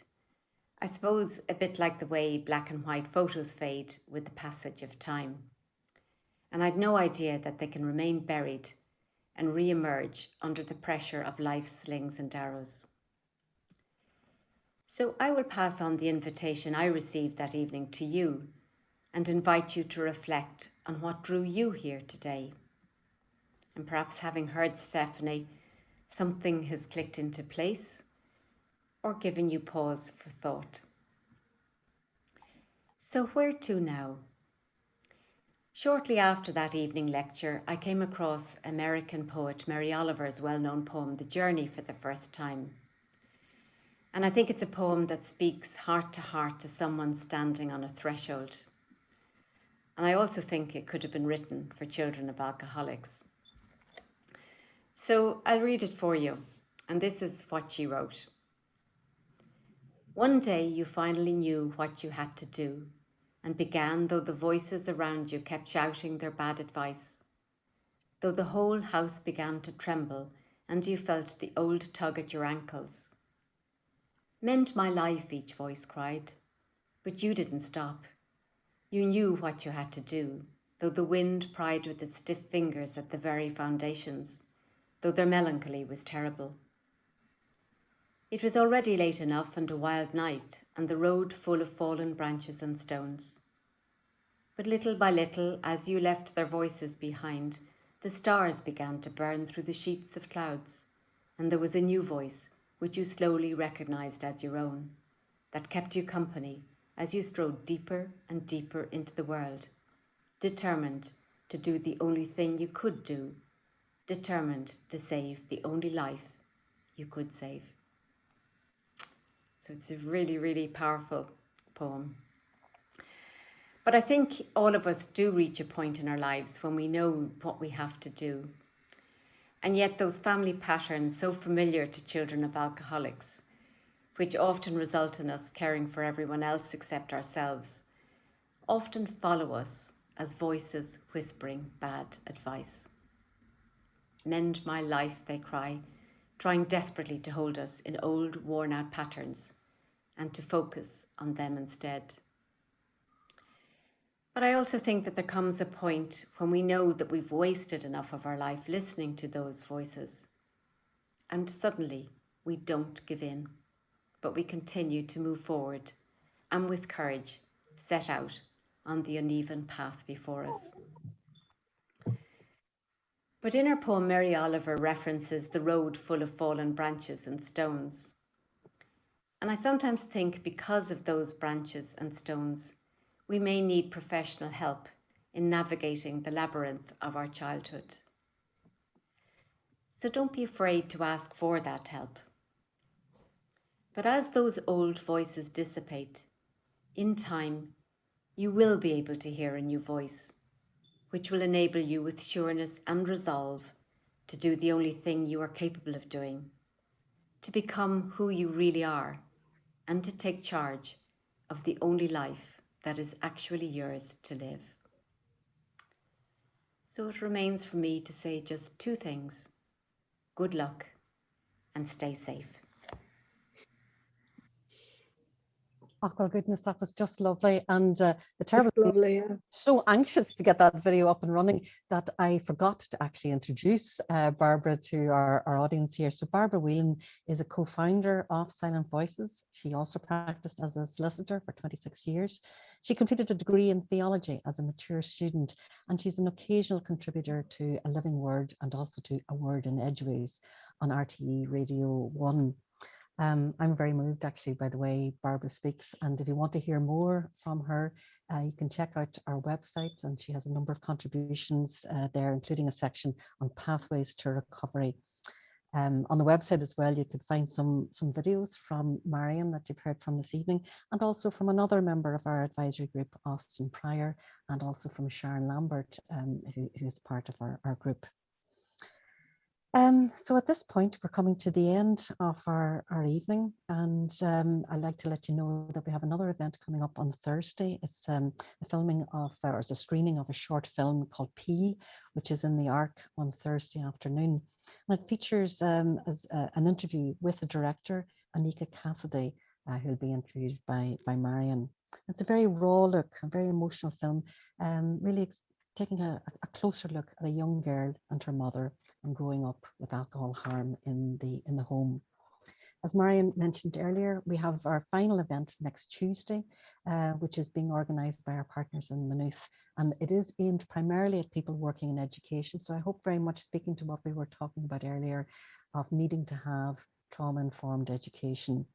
I suppose a bit like the way black and white photos fade with the passage of time. And I'd no idea that they can remain buried and re-emerge under the pressure of life's slings and arrows. So I will pass on the invitation I received that evening to you and invite you to reflect on what drew you here today. And perhaps having heard Stephanie, something has clicked into place or given you pause for thought. So where to now? Shortly after that evening lecture, I came across American poet Mary Oliver's well-known poem, The Journey, for the first time. And I think it's a poem that speaks heart to someone standing on a threshold. And I also think it could have been written for children of alcoholics. So I'll read it for you. And this is what she wrote. One day you finally knew what you had to do and began, though the voices around you kept shouting their bad advice. Though the whole house began to tremble and you felt the old tug at your ankles. Mend my life, each voice cried. But you didn't stop. You knew what you had to do, though the wind pried with its stiff fingers at the very foundations, though their melancholy was terrible. It was already late enough and a wild night, and the road full of fallen branches and stones. But little by little, as you left their voices behind, the stars began to burn through the sheets of clouds, and there was a new voice, which you slowly recognized as your own, that kept you company as you strode deeper and deeper into the world, determined to do the only thing you could do, determined to save the only life you could save. So it's a really, really powerful poem. But I think all of us do reach a point in our lives when we know what we have to do. And yet those family patterns so familiar to children of alcoholics, which often result in us caring for everyone else except ourselves, often follow us as voices whispering bad advice. Mend my life, they cry, trying desperately to hold us in old, worn-out patterns and to focus on them instead. But I also think that there comes a point when we know that we've wasted enough of our life listening to those voices. and suddenly we don't give in, but we continue to move forward and with courage set out on the uneven path before us. But in her poem, Mary Oliver references the road full of fallen branches and stones. And I sometimes think because of those branches and stones, we may need professional help in navigating the labyrinth of our childhood. So don't be afraid to ask for that help. But as those old voices dissipate, in time, you will be able to hear a new voice, which will enable you with sureness and resolve to do the only thing you are capable of doing, to become who you really are, and to take charge of the only life that is actually yours to live. So it remains for me to say just two things: good luck and stay safe. Oh, well, goodness, that was just lovely. And the It's terrible thing, lovely. Yeah. so anxious to get that video up and running that I forgot to actually introduce Barbara to our audience here. So Barbara Whelan is a co-founder of Silent Voices. She also practiced as a solicitor for 26 years. She completed a degree in theology as a mature student, and she's an occasional contributor to A Living Word and also to A Word in Edgeways on RTE Radio 1. I'm very moved actually by the way Barbara speaks, and if you want to hear more from her, you can check out our website, and she has a number of contributions there, including a section on pathways to recovery. On the website as well, you could find some videos from Marion that you've heard from this evening, and also from another member of our advisory group, Austin Pryor, and also from Sharon Lambert, who is part of our group. So at this point, we're coming to the end of our evening, and I'd like to let you know that we have another event coming up on Thursday. It's a filming of, or it's a screening of a short film called Peel, which is in the Arc on Thursday afternoon. And it features an interview with the director, Anika Cassidy, who'll be interviewed by Marion. It's a very raw look, a very emotional film, really taking a closer look at a young girl and her mother and growing up with alcohol harm in the home. As Marion mentioned earlier, we have our final event next Tuesday, which is being organised by our partners in Maynooth, and it is aimed primarily at people working in education. So I hope very much, speaking to what we were talking about earlier, of needing to have trauma-informed education.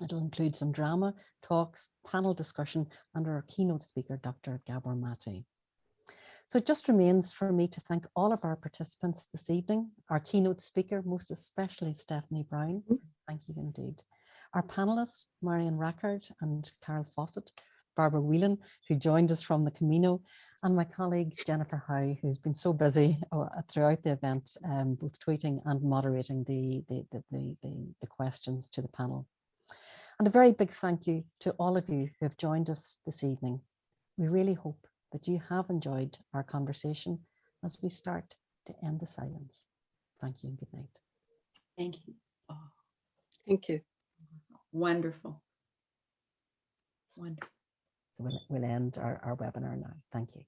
It'll include some drama, talks, panel discussion, and our keynote speaker, Dr. Gabor Mate. So it just remains for me to thank all of our participants this evening, our keynote speaker, most especially Stephanie Brown. Thank you indeed. Our panelists, Marion Rackard and Carol Fawcett, Barbara Whelan, who joined us from the Camino, and my colleague, Jennifer Howe, who's been so busy throughout the event, both tweeting and moderating the questions to the panel. And a very big thank you to all of you who have joined us this evening. We really hope that you have enjoyed our conversation as we start to end the silence. Thank you and good night. Thank you. Oh, Thank you. wonderful. Wonderful. So we'll end our webinar now. Thank you.